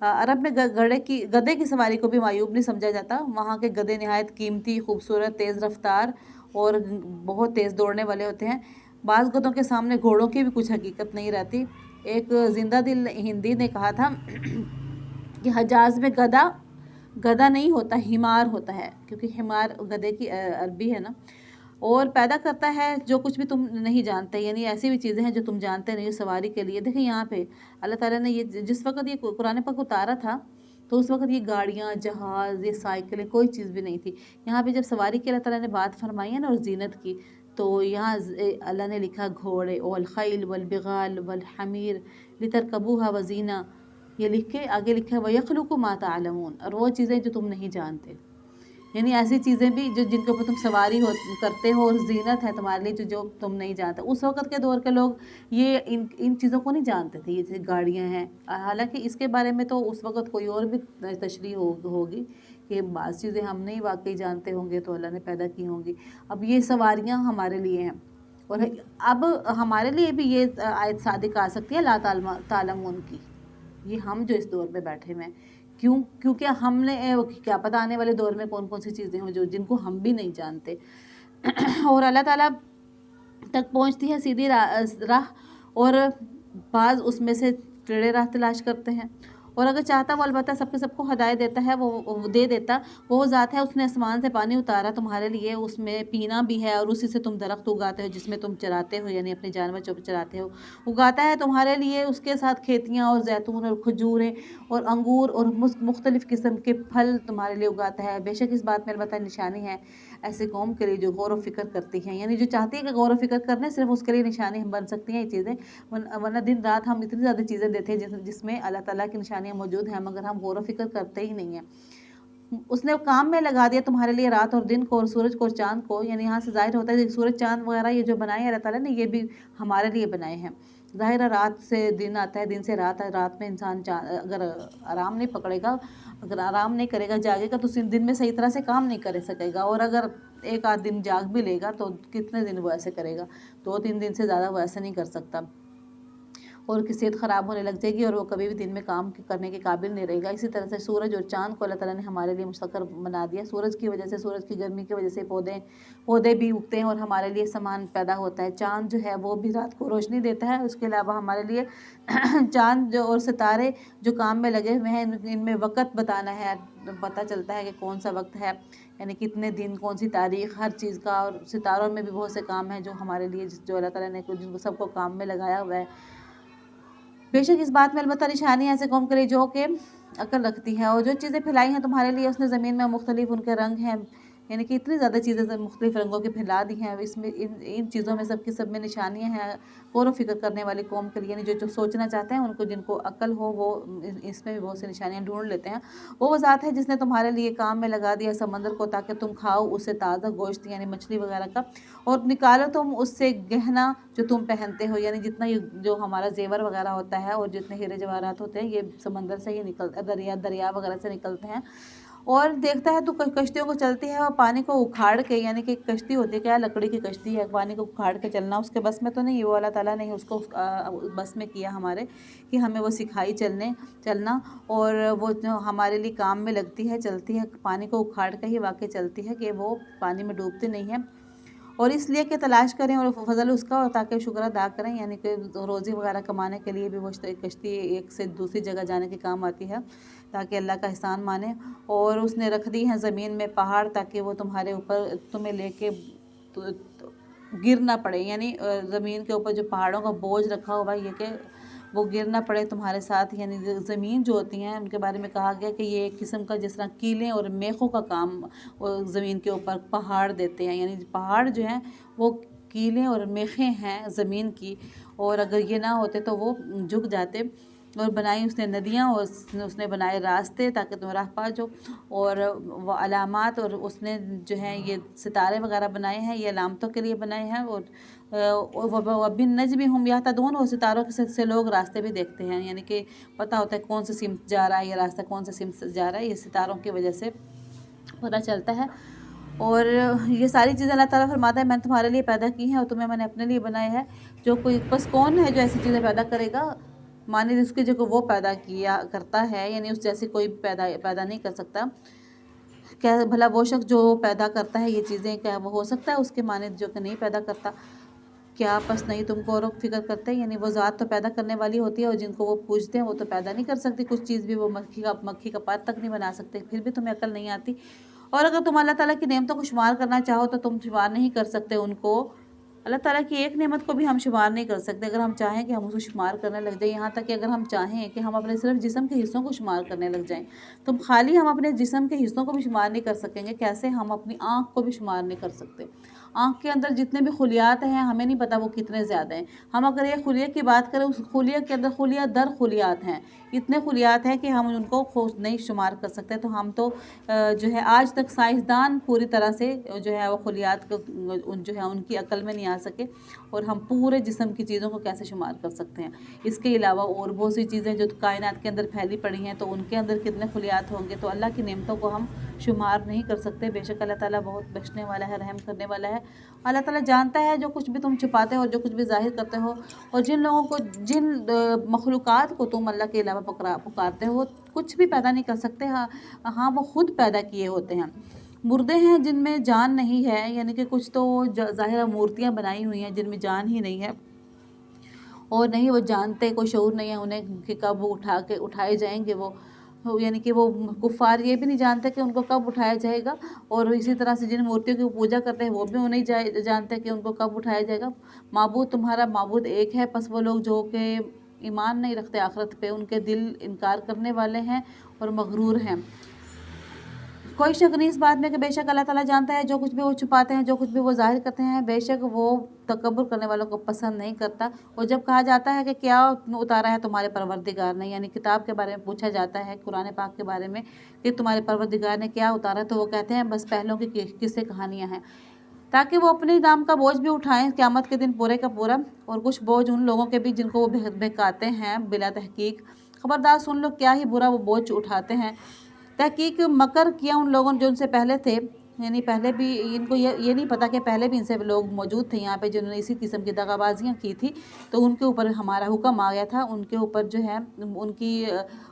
عرب میں گدے کی سواری کو بھی معیوب نہیں سمجھا جاتا. وہاں کے گدے نہایت قیمتی، خوبصورت، تیز رفتار اور بہت تیز دوڑنے والے ہوتے ہیں. بعض گدوں کے سامنے گھوڑوں کی بھی کچھ حقیقت نہیں رہتی. ایک زندہ دل ہندی نے کہا تھا کہ حجاز میں گدھا نہیں ہوتا، ہمار ہوتا ہے، کیونکہ ہمار گدھے کی عربی ہے نا. اور پیدا کرتا ہے جو کچھ بھی تم نہیں جانتے، یعنی ایسی بھی چیزیں ہیں جو تم جانتے نہیں. سواری کے لیے دیکھیں یہاں پہ اللہ تعالیٰ نے یہ جس وقت یہ قرآن پاک اتارا تھا تو اس وقت یہ گاڑیاں، جہاز، یہ سائیکلیں، کوئی چیز بھی نہیں تھی. یہاں پہ جب سواری کی اللہ تعالیٰ نے بات فرمائی ہے نا اور زینت کی، تو یہاں اللہ نے لکھا گھوڑے، والخیل والبغال والحمیر لترکبوها وزینہ. یہ لکھ کے آگے لکھا ہے وَيَخْلُقُ مَا تَعْلَمُونَ، اور وہ چیزیں جو تم نہیں جانتے. یعنی ایسی چیزیں بھی جن کے اوپر تم سواری کرتے ہو اور زینت ہے تمہارے لیے جو تم نہیں جانتے. اس وقت کے دور کے لوگ یہ ان چیزوں کو نہیں جانتے تھے. یہ گاڑیاں ہیں، حالانکہ اس کے بارے میں تو اس وقت کوئی اور بھی تشریح ہوگی کہ بعض چیزیں ہم نہیں واقعی جانتے ہوں گے تو اللہ نے پیدا کی ہوں گی. اب یہ سواریاں ہمارے لیے ہیں. اور اب ہمارے لیے بھی یہ آیت صادق آ سکتی ہے لا تعلمون کی، یہ ہم جو اس دور میں بیٹھے ہوئے ہیں. کیونکہ ہم نے کیا پتہ آنے والے دور میں کون کون سی چیزیں ہوں جن کو ہم بھی نہیں جانتے. اور اللہ تعالیٰ تک پہنچتی ہے سیدھی راہ، اور بعض اس میں سے ٹیڑھے راہ تلاش کرتے ہیں. اور اگر چاہتا وہ البتہ سب کو ہدایت دیتا ہے، وہ دے دیتا. وہ ذات ہے، اس نے آسمان سے پانی اتارا تمہارے لیے، اس میں پینا بھی ہے، اور اسی سے تم درخت اگاتے ہو جس میں تم چراتے ہو، یعنی اپنے جانور چراتے ہو. اگاتا ہے تمہارے لیے اس کے ساتھ کھیتیاں اور زیتون اور کھجوریں اور انگور اور مختلف قسم کے پھل تمہارے لیے اگاتا ہے. بے شک اس بات میں البتہ نشانی ہے ایسے قوم کے لیے جو غور و فکر کرتی ہیں، یعنی جو چاہتی ہے کہ غور و فکر کرنے، صرف اس کے لیے نشانی بن سکتی ہیں یہ چیزیں. ورنہ دن رات ہم اتنی زیادہ چیزیں دیتے ہیں جس میں اللہ تعالیٰ کی نشانیاں موجود ہیں، مگر ہم غور و فکر کرتے ہی نہیں ہیں. اس نے کام میں لگا دیا تمہارے لیے رات اور دن کو، اور سورج کو اور چاند کو. یعنی یہاں سے ظاہر ہوتا ہے کہ سورج، چاند وغیرہ یہ جو بنائے اللہ تعالیٰ نے، یہ بھی ہمارے لیے بنائے ہیں. ظاہر ہے رات سے دن آتا ہے، دن سے رات ہے. رات میں انسان اگر آرام نہیں پکڑے گا، اگر آرام نہیں کرے گا، جاگے گا، تو دن میں صحیح طرح سے کام نہیں کر سکے گا. اور اگر ایک آدھ دن جاگ بھی لے گا تو کتنے دن وہ ایسے کرے گا؟ 2-3 دن سے زیادہ وہ ایسے نہیں کر سکتا، اور کی صحت خراب ہونے لگ جائے گی، اور وہ کبھی بھی دن میں کام کرنے کے قابل نہیں رہے گا. اسی طرح سے سورج اور چاند کو اللہ تعالیٰ نے ہمارے لیے مسخر بنا دیا. سورج کی وجہ سے، سورج کی گرمی کی وجہ سے پودے بھی اگتے ہیں اور ہمارے لیے سامان پیدا ہوتا ہے. چاند جو ہے وہ بھی رات کو روشنی دیتا ہے. اس کے علاوہ ہمارے لیے چاند اور ستارے جو کام میں لگے ہوئے ہیں، ان میں وقت بتانا ہے، پتہ چلتا ہے کہ کون سا وقت ہے، یعنی کتنے دن، کون سی تاریخ، ہر چیز کا. اور ستاروں میں بھی بہت سے کام ہیں جو ہمارے لیے، جو اللہ تعالیٰ نے جن کو سب کو کام میں لگایا ہوا ہے. بے شک اس بات میں البتہ نشانی ایسے قوم کے لیے جو کہ عقل رکھتی ہے. اور جو چیزیں پھیلائی ہیں تمہارے لیے اس نے زمین میں، مختلف ان کے رنگ ہیں، یعنی کہ اتنی زیادہ چیزیں مختلف رنگوں کی پھیلا دی ہیں. اس میں ان چیزوں میں سب کی سب میں نشانیاں ہیں غور و فکر کرنے والی قوم کے لیے، یعنی جو سوچنا چاہتے ہیں ان کو، جن کو عقل ہو، وہ اس میں بھی بہت سی نشانیاں ڈھونڈ لیتے ہیں. وہ ذات ہے جس نے تمہارے لیے کام میں لگا دیا سمندر کو تاکہ تم کھاؤ اس سے تازہ گوشت، یعنی مچھلی وغیرہ کا، اور نکالو تم اس سے گہنا جو تم پہنتے ہو. یعنی جتنا جو ہمارا زیور وغیرہ ہوتا ہے اور جتنے ہیرے جواہرات ہوتے ہیں یہ سمندر سے ہی نکلتے ہیں، دریا وغیرہ سے نکلتے ہیں. اور دیکھتا ہے تو کشتیوں کو چلتی ہے اور پانی کو اکھاڑ کے، یعنی کہ کشتی ہوتی ہے کیا، لکڑی کی کشتی ہے، پانی کو اکھاڑ کے چلنا اس کے بس میں تو نہیں. وہ اللہ تعالیٰ نے اس کو بس میں کیا ہمارے، کہ ہمیں وہ سکھائی چلنا، اور وہ ہمارے لیے کام میں لگتی ہے، چلتی ہے، پانی کو اکھاڑ کے ہی واقع چلتی ہے کہ وہ پانی میں ڈوبتی نہیں ہے. اور اس لیے کہ تلاش کریں اور فضل اس کا، اور تاکہ شکر ادا کریں، یعنی کہ روزی وغیرہ کمانے کے لیے بھی وہ کشتی ایک سے دوسری جگہ جانے کے کام آتی ہے، تاکہ اللہ کا احسان مانے. اور اس نے رکھ دی ہیں زمین میں پہاڑ تاکہ وہ تمہارے اوپر، تمہیں لے کے گر نہ پڑے. یعنی زمین کے اوپر جو پہاڑوں کا بوجھ رکھا ہوا ہے یہ کہ وہ گر نہ پڑے تمہارے ساتھ. یعنی زمین جو ہوتی ہیں ان کے بارے میں کہا گیا کہ یہ ایک قسم کا جس طرح کیلیں اور میخوں کا کام زمین کے اوپر پہاڑ دیتے ہیں. یعنی پہاڑ جو ہیں وہ کیلیں اور میخیں ہیں زمین کی، اور اگر یہ نہ ہوتے تو وہ جھک جاتے. اور بنائی اس نے ندیاں، اور اس نے بنائے راستے تاکہ تم راہ پا جاؤ، اور وہ علامات، اور اس نے جو ہے یہ ستارے وغیرہ بنائے ہیں، یہ علامتوں کے لیے بنائے ہیں. اور وَبِالنَّجْمِ هُمْ يَهْتَدُونَ، اور ستاروں سے لوگ راستے بھی دیکھتے ہیں، یعنی کہ پتہ ہوتا ہے کون سے سمت جا رہا ہے، یہ راستہ کون سے سمت جا رہا ہے، یہ ستاروں کی وجہ سے پتہ چلتا ہے. اور یہ ساری چیزیں اللہ تعالیٰ فرماتا ہے میں نے تمہارے لیے پیدا کی ہیں اور تمہیں میں نے اپنے لیے بنایا ہے. جو کوئی بس کون ہے جو ایسی چیزیں پیدا کرے گا معنی رزق جو کہ وہ پیدا کیا کرتا ہے، یعنی اس جیسی کوئی پیدا نہیں کر سکتا۔ کیا بھلا وہ شخص جو پیدا کرتا ہے یہ چیزیں، کیا وہ ہو سکتا ہے اس کے معنی جو کہ نہیں پیدا کرتا؟ کیا پس نہیں تم کو اور فکر کرتے؟ یعنی وہ ذات تو پیدا کرنے والی ہوتی ہے، اور جن کو وہ پوجتے ہیں وہ تو پیدا نہیں کر سکتی کچھ چیز بھی، وہ مکھی کا پات تک نہیں بنا سکتے، پھر بھی تمہیں عقل نہیں آتی۔ اور اگر تم اللہ تعالیٰ کی نعمتوں کو شمار کرنا چاہو تو تم شمار نہیں کر سکتے ان کو۔ اللہ تعالیٰ کی ایک نعمت کو بھی ہم شمار نہیں کر سکتے، اگر ہم چاہیں کہ ہم اس کو شمار کرنے لگ جائیں، یہاں تک کہ اگر ہم چاہیں کہ ہم اپنے صرف جسم کے حصوں کو شمار کرنے لگ جائیں، تو خالی ہم اپنے جسم کے حصوں کو بھی شمار نہیں کر سکیں گے، کیسے ہم اپنی آنکھ کو بھی شمار نہیں کر سکتے۔ آنکھ کے اندر جتنے بھی خلیات ہیں ہمیں نہیں پتہ وہ کتنے زیادہ ہیں۔ ہم اگر ایک خلیے کی بات کریں، اس خلیے کے اندر خلیہ در خلیات ہیں، اتنے خلیات ہیں کہ ہم ان کو نہیں شمار کر سکتے۔ تو ہم تو جو ہے آج تک سائنسدان پوری طرح سے جو ہے وہ خلیات کو جو ہے ان کی عقل میں نہیں آ سکے، اور ہم پورے جسم کی چیزوں کو کیسے شمار کر سکتے ہیں۔ اس کے علاوہ اور بہت سی چیزیں جو کائنات کے اندر پھیلی پڑی ہیں، تو ان کے اندر کتنے خلیات ہوں گے، تو اللہ کی نعمتوں کو ہم شمار نہیں کر سکتے۔ بے شک اللہ تعالیٰ بہت بخشنے والا ہے، رحم کرنے والا ہے۔ اللہ تعالیٰ جانتا ہے جو کچھ بھی تم چھپاتے ہو اور جو کچھ بھی ظاہر کرتے ہو، اور جن مخلوقات کو تم اللہ کے علاوہ پکارتے ہو کچھ بھی پیدا نہیں کر سکتے، ہاں وہ خود پیدا کیے ہوتے ہیں۔ مردے ہیں جن میں جان نہیں ہے، یعنی کہ کچھ تو ظاہر مورتیاں بنائی ہوئی ہیں جن میں جان ہی نہیں ہے، اور نہیں وہ جانتے، کوئی شعور نہیں ہے انہیں کہ کب وہ اٹھائے جائیں گے، وہ یعنی کہ وہ کفار یہ بھی نہیں جانتے کہ ان کو کب اٹھایا جائے گا، اور اسی طرح سے جن مورتیوں کی پوجا کرتے ہیں وہ بھی نہیں جانتے کہ ان کو کب اٹھایا جائے گا۔ معبود تمہارا معبود ایک ہے، پس وہ لوگ جو کہ ایمان نہیں رکھتے آخرت پہ، ان کے دل انکار کرنے والے ہیں اور مغرور ہیں۔ کوئی شک نہیں اس بات میں کہ بے شک اللہ تعالیٰ جانتا ہے جو کچھ بھی وہ چھپاتے ہیں، جو کچھ بھی وہ ظاہر کرتے ہیں، بے شک وہ تکبر کرنے والوں کو پسند نہیں کرتا۔ اور جب کہا جاتا ہے کہ کیا اتارا ہے تمہارے پروردگار نے، یعنی کتاب کے بارے میں پوچھا جاتا ہے قرآن پاک کے بارے میں کہ تمہارے پروردگار نے کیا اتارا، تو وہ کہتے ہیں بس پہلوں کی قصے کہانیاں ہیں، تاکہ وہ اپنے نام کا بوجھ بھی اٹھائیں قیامت کے دن پورے کا پورا، اور کچھ بوجھ ان لوگوں کے بھی جن کو وہ بہکاتے ہیں بلا تحقیق۔ خبردار سن لو کیا ہی برا وہ بوجھ اٹھاتے ہیں۔ تحقیق مکر کیا ان لوگوں جو ان سے پہلے تھے، یعنی پہلے بھی ان کو یہ نہیں پتہ کہ پہلے بھی ان سے لوگ موجود تھے یہاں پہ جنہوں نے اسی قسم کی دغا بازیاں کی تھی، تو ان کے اوپر ہمارا حکم آ گیا تھا، ان کے اوپر جو ہے ان کی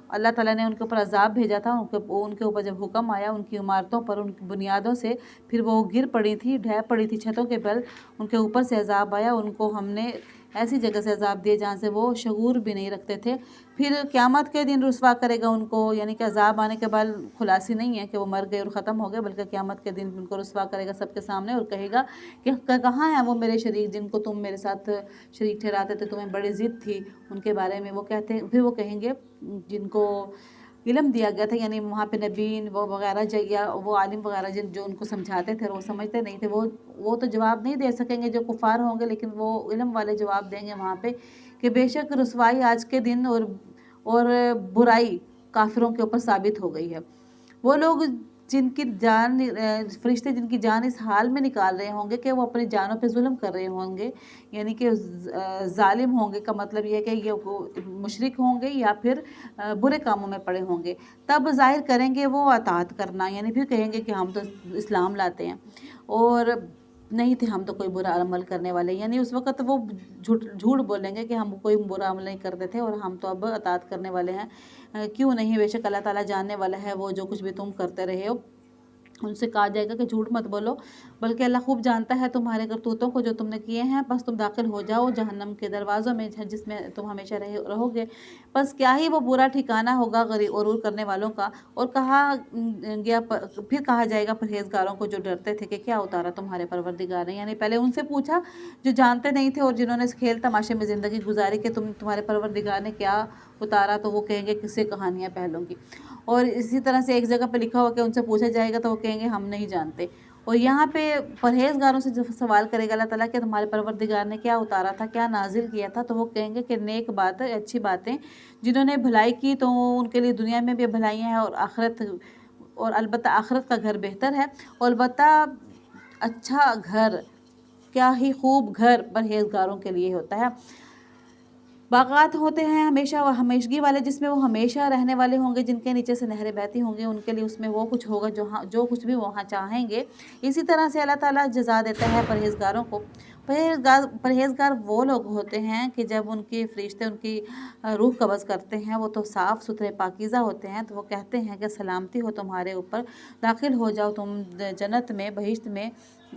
اللہ تعالیٰ نے ان کے اوپر عذاب بھیجا تھا، ان کے اوپر جب حکم آیا ان کی عمارتوں پر، ان کی بنیادوں سے، پھر وہ گر پڑی تھی، ڈھہ پڑی تھی چھتوں کے بل، ان کے اوپر سے عذاب آیا، ان کو ہم نے ایسی جگہ سے عذاب دیے جہاں سے وہ شعور بھی نہیں رکھتے تھے۔ پھر قیامت کے دن رسوا کرے گا ان کو، یعنی کہ عذاب آنے کے بعد خلاصی نہیں ہے کہ وہ مر گئے اور ختم ہو گئے، بلکہ قیامت کے دن ان کو رسوا کرے گا سب کے سامنے، اور کہے گا کہ کہاں ہیں وہ میرے شریک جن کو تم میرے ساتھ شریک ٹھہراتے تھے، تمہیں بڑی ضد تھی ان کے بارے میں۔ پھر وہ کہیں گے جن کو علم دیا گیا تھا، یعنی وہاں پہ نبیین وہ وغیرہ یا وہ عالم وغیرہ جو ان کو سمجھاتے تھے اور وہ سمجھتے نہیں تھے، وہ تو جواب نہیں دے سکیں گے جو کفار ہوں گے، لیکن وہ علم والے جواب دیں گے وہاں پہ کہ بے شک رسوائی آج کے دن اور برائی کافروں کے اوپر ثابت ہو گئی ہے۔ وہ لوگ جن کی جان فرشتے جن کی جان اس حال میں نکال رہے ہوں گے کہ وہ اپنی جانوں پہ ظلم کر رہے ہوں گے، یعنی کہ ظالم ہوں گے کا مطلب یہ ہے کہ یہ مشرک ہوں گے یا پھر برے کاموں میں پڑے ہوں گے، تب ظاہر کریں گے وہ اطاعت کرنا، یعنی پھر کہیں گے کہ ہم تو اسلام لاتے ہیں اور نہیں تھے ہم تو کوئی برا عمل کرنے والے، یعنی اس وقت وہ جھوٹ بولیں گے کہ ہم کوئی برا عمل نہیں کرتے تھے اور ہم تو اب اطاعت کرنے والے ہیں۔ کیوں نہیں، بے شک اللہ تعالیٰ جاننے والا ہے وہ جو کچھ بھی تم کرتے رہے ہو۔ ان سے کہا جائے گا کہ جھوٹ مت بولو، بلکہ اللہ خوب جانتا ہے تمہارے کرتوتوں کو جو تم نے کیے ہیں، بس تم داخل ہو جاؤ جہنم کے دروازوں میں جس میں تم ہمیشہ رہو گے، بس کیا ہی وہ برا ٹھکانہ ہوگا غرور کرنے والوں کا۔ اور پھر کہا جائے گا پرہیزگاروں کو جو ڈرتے تھے کہ کیا اتارا تمہارے پروردگار نے، یعنی پہلے ان سے پوچھا جو جانتے نہیں تھے اور جنہوں نے کھیل تماشے میں زندگی گزاری کہ تمہارے پروردگار نے کیا اتارا، تو وہ کہیں گے قصے کہانیاں پہلوں کی۔ اور اسی طرح سے ایک جگہ پہ لکھا ہوا کہ ان سے پوچھا جائے گا تو وہ کہیں گے ہم نہیں جانتے۔ اور یہاں پہ پرہیزگاروں سے جو سوال کرے گا اللہ تعالیٰ کہ تمہارے پروردگار نے کیا اتارا تھا، کیا نازل کیا تھا، تو وہ کہیں گے کہ نیک بات، اچھی باتیں، جنہوں نے بھلائی کی تو ان کے لیے دنیا میں بھی بھلائیاں ہیں اور البتہ آخرت کا گھر بہتر ہے، اور البتہ اچھا گھر، کیا ہی خوب گھر پرہیزگاروں کے لیے ہوتا ہے۔ باغات ہوتے ہیں ہمیشہ ہمیشگی والے، جس میں وہ ہمیشہ رہنے والے ہوں گے، جن کے نیچے سے نہریں بہتی ہوں گی، ان کے لیے اس میں وہ کچھ ہوگا جو کچھ بھی وہاں چاہیں گے۔ اسی طرح سے اللہ تعالیٰ جزا دیتا ہے پرہیزگاروں کو۔ پرہیزگار وہ لوگ ہوتے ہیں کہ جب ان کے فرشتے ان کی روح قبض کرتے ہیں وہ تو صاف ستھرے پاکیزہ ہوتے ہیں، تو وہ کہتے ہیں کہ سلامتی ہو تمہارے اوپر، داخل ہو جاؤ تم جنت میں، بہشت میں،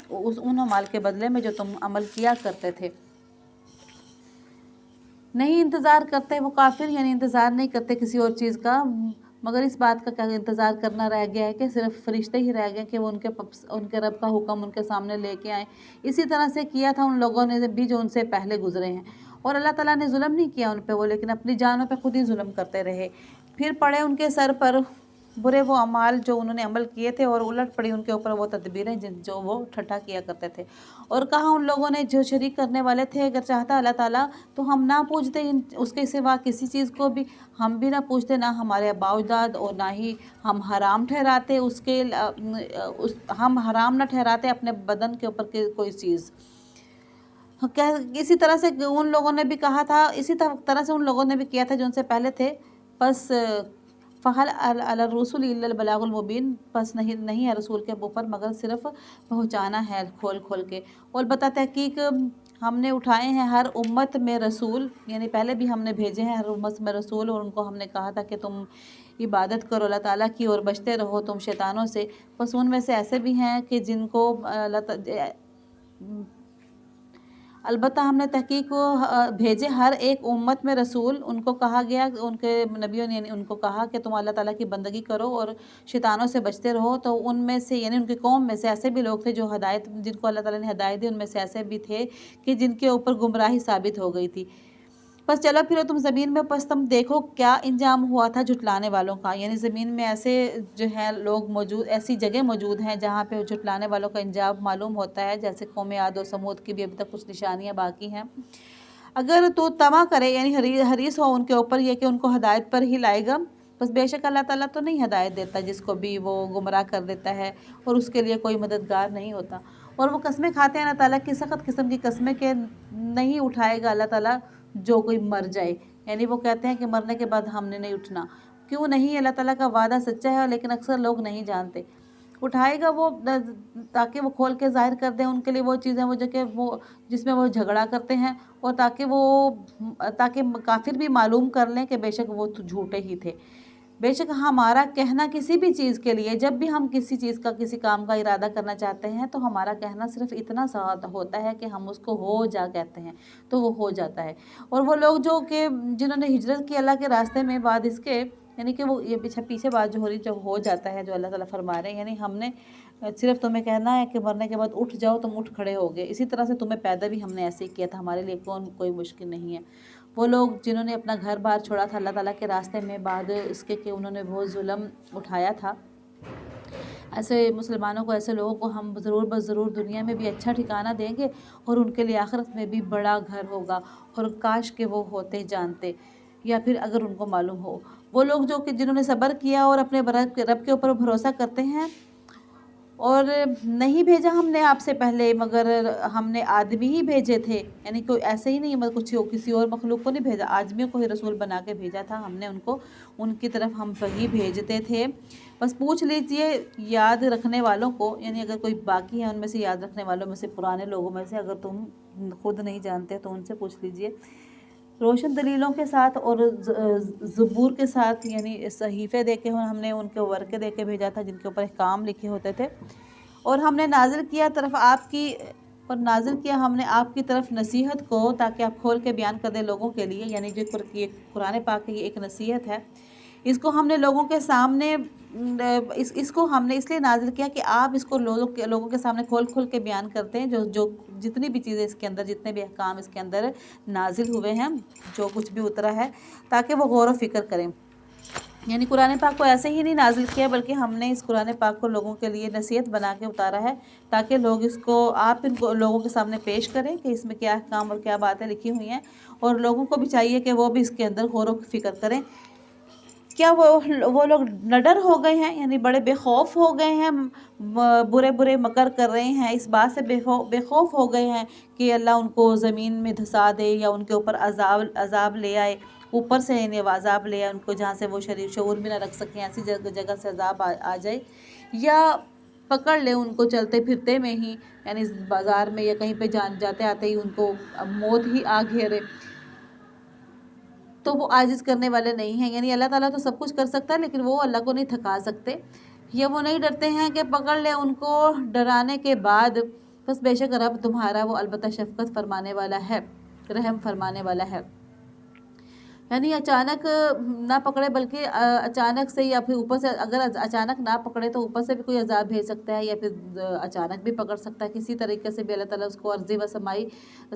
ان اعمال کے بدلے میں جو تم عمل کیا کرتے تھے۔ نہیں انتظار کرتے وہ کافر، یعنی انتظار نہیں کرتے کسی اور چیز کا، مگر اس بات کا انتظار کرنا رہ گیا ہے کہ صرف فرشتے ہی رہ گئے کہ وہ ان کے رب کا حکم ان کے سامنے لے کے آئیں۔ اسی طرح سے کیا تھا ان لوگوں نے بھی جو ان سے پہلے گزرے ہیں، اور اللہ تعالیٰ نے ظلم نہیں کیا ان پہ، وہ لیکن اپنی جانوں پہ خود ہی ظلم کرتے رہے۔ پھر پڑے ان کے سر پر برے وہ اعمال جو انہوں نے عمل کیے تھے، اور الٹ پڑی ان کے اوپر وہ تدبیریں جو وہ ٹھٹھا کیا کرتے تھے، اور کہا ان لوگوں نے جو شریک کرنے والے تھے اگر چاہتا اللہ تعالیٰ تو ہم نہ پوچھتے اس کے سوا کسی چیز کو بھی، ہم بھی نہ پوچھتے، نہ ہمارے آباء و اجداد، اور نہ ہی ہم حرام ٹھہراتے ہم حرام نہ ٹھہراتے اپنے بدن کے اوپر کوئی چیز۔ اسی طرح سے ان لوگوں نے بھی کہا تھا، اسی طرح سے ان لوگوں نے بھی کیا تھا جو ان سے پہلے تھے، پس فہل علی الرسول الا البلاغ المبین، پس نہیں ہے رسول کے اوپر مگر صرف پہنچانا ہے کھول کھول کے۔ اور البتہ تحقیق ہم نے اٹھائے ہیں ہر امت میں رسول، یعنی پہلے بھی ہم نے بھیجے ہیں ہر امت میں رسول، اور ان کو ہم نے کہا تھا کہ تم عبادت کرو اللہ تعالیٰ کی اور بچتے رہو تم شیطانوں سے۔ بس ان میں سے ایسے بھی ہیں کہ جن کو البتہ ہم نے تحقیق بھیجے ہر ایک امت میں رسول، ان کو کہا گیا، ان کے نبیوں نے ان کو کہا کہ تم اللہ تعالیٰ کی بندگی کرو اور شیطانوں سے بچتے رہو، تو ان میں سے یعنی ان کی قوم میں سے ایسے بھی لوگ تھے جو جن کو اللہ تعالیٰ نے ہدایت دی، ان میں سے ایسے بھی تھے کہ جن کے اوپر گمراہی ثابت ہو گئی تھی۔ بس چلو پھرو تم زمین میں، پس تم دیکھو کیا انجام ہوا تھا جھٹلانے والوں کا، یعنی زمین میں ایسے جو ہیں لوگ موجود، ایسی جگہ موجود ہیں جہاں پہ جھٹلانے والوں کا انجام معلوم ہوتا ہے، جیسے قوم عاد و سمود کی بھی ابھی تک کچھ نشانیاں باقی ہیں۔ اگر تو طمع کرے یعنی حریص ہو ان کے اوپر یہ کہ ان کو ہدایت پر ہی لائے گا، بس بے شک اللہ تعالیٰ تو نہیں ہدایت دیتا جس کو بھی وہ گمراہ کر دیتا ہے، اور اس کے لیے کوئی مددگار نہیں ہوتا۔ اور وہ قسمیں کھاتے ہیں اللہ تعالیٰ کی سخت قسم کی قسمیں کہ نہیں اٹھائے گا اللہ تعالیٰ جو کوئی مر جائے، یعنی وہ کہتے ہیں کہ مرنے کے بعد ہم نے نہیں اٹھنا، کیوں نہیں؟ اللہ تعالیٰ کا وعدہ سچا ہے لیکن اکثر لوگ نہیں جانتے۔ اٹھائے گا وہ تاکہ وہ کھول کے ظاہر کر دیں ان کے لیے وہ چیزیں وہ جس میں وہ جھگڑا کرتے ہیں، اور تاکہ کافر بھی معلوم کر لیں کہ بے شک وہ جھوٹے ہی تھے۔ بے شک ہمارا کہنا کسی بھی چیز کے لیے، جب بھی ہم کسی چیز کا کسی کام کا ارادہ کرنا چاہتے ہیں تو ہمارا کہنا صرف اتنا سا ہوتا ہے کہ ہم اس کو ہو جا کہتے ہیں تو وہ ہو جاتا ہے۔ اور وہ لوگ جنہوں نے ہجرت کی اللہ کے راستے میں بعد اس کے، یعنی کہ وہ یہ پیچھے بات جو ہو جاتا ہے جو اللہ تعالیٰ فرما رہے ہیں، یعنی ہم نے صرف تمہیں کہنا ہے کہ مرنے کے بعد اٹھ جاؤ، تم اٹھ کھڑے ہوگے، اسی طرح سے تمہیں پیدا بھی ہم نے ایسے ہی کیا تھا، ہمارے لیے کوئی مشکل نہیں ہے۔ وہ لوگ جنہوں نے اپنا گھر بار چھوڑا تھا اللہ تعالیٰ کے راستے میں بعد اس کے کہ انہوں نے بہت ظلم اٹھایا تھا، ایسے مسلمانوں کو، ایسے لوگوں کو ہم ضرور دنیا میں بھی اچھا ٹھکانہ دیں گے اور ان کے لیے آخرت میں بھی بڑا گھر ہوگا، اور کاش کہ وہ ہوتے جانتے، یا پھر اگر ان کو معلوم ہو۔ وہ لوگ جنہوں نے صبر کیا اور اپنے رب کے اوپر بھروسہ کرتے ہیں، اور نہیں بھیجا ہم نے آپ سے پہلے مگر ہم نے آدمی ہی بھیجے تھے، یعنی کوئی ایسے ہی نہیں مگر کسی اور مخلوق کو نہیں بھیجا، آدمیوں کو ہی رسول بنا کے بھیجا تھا ہم نے ان کی طرف ہم وحی بھیجتے تھے۔ بس پوچھ لیجئے یاد رکھنے والوں کو، یعنی اگر کوئی باقی ہے ان میں سے یاد رکھنے والوں میں سے، پرانے لوگوں میں سے، اگر تم خود نہیں جانتے تو ان سے پوچھ لیجئے، روشن دلیلوں کے ساتھ اور زبور کے ساتھ، یعنی صحیفے دے کے ہم نے ان کے ورقے دے کے بھیجا تھا جن کے اوپر احکام لکھے ہوتے تھے، اور ہم نے نازل کیا ہم نے آپ کی طرف نصیحت کو تاکہ آپ کھول کے بیان کر دیں لوگوں کے لیے، یعنی جو قرآن پاک کی ایک نصیحت ہے، اس کو ہم نے لوگوں کے سامنے اس کو ہم نے اس لیے نازل کیا کہ آپ اس کو لوگوں کے سامنے کھول کے بیان کرتے ہیں، جو جتنی بھی چیزیں اس کے اندر، جتنے بھی احکام اس کے اندر نازل ہوئے ہیں، جو کچھ بھی اترا ہے، تاکہ وہ غور و فکر کریں۔ یعنی قرآن پاک کو ایسے ہی نہیں نازل کیا بلکہ ہم نے اس قرآن پاک کو لوگوں کے لیے نصیحت بنا کے اتارا ہے، تاکہ لوگ آپ ان کو لوگوں کے سامنے پیش کریں کہ اس میں کیا احکام اور کیا باتیں لکھی ہوئی ہیں، اور لوگوں کو بھی چاہیے کہ وہ بھی اس کے اندر غور و فکر کریں۔ کیا وہ لوگ نڈر ہو گئے ہیں، یعنی بڑے بے خوف ہو گئے ہیں، برے مکر کر رہے ہیں، اس بات سے بے خوف ہو گئے ہیں کہ اللہ ان کو زمین میں دھسا دے یا ان کے اوپر عذاب لے آئے، اوپر سے یعنی عذاب لے آئے ان کو جہاں سے وہ شعور بھی نہ رکھ سکیں، ایسی جگہ سے عذاب آ جائے، یا پکڑ لے ان کو چلتے پھرتے میں ہی، یعنی بازار میں یا کہیں پہ جاتے آتے ہی ان کو موت ہی آ گھیرے، تو وہ عاجز کرنے والے نہیں ہیں۔ یعنی اللہ تعالیٰ تو سب کچھ کر سکتا ہے، لیکن وہ اللہ کو نہیں تھکا سکتے، یا وہ نہیں ڈرتے ہیں کہ پکڑ لے ان کو ڈرانے کے بعد، بس بے شک رب تمہارا وہ البتہ شفقت فرمانے والا ہے، رحم فرمانے والا ہے۔ یعنی اچانک نہ پکڑے، بلکہ اچانک سے یا پھر اوپر سے، اگر اچانک نہ پکڑے تو اوپر سے بھی کوئی عذاب بھیج سکتا ہے، یا پھر اچانک بھی پکڑ سکتا ہے، کسی طریقے سے بھی اللہ تعالیٰ اس کو عرضی و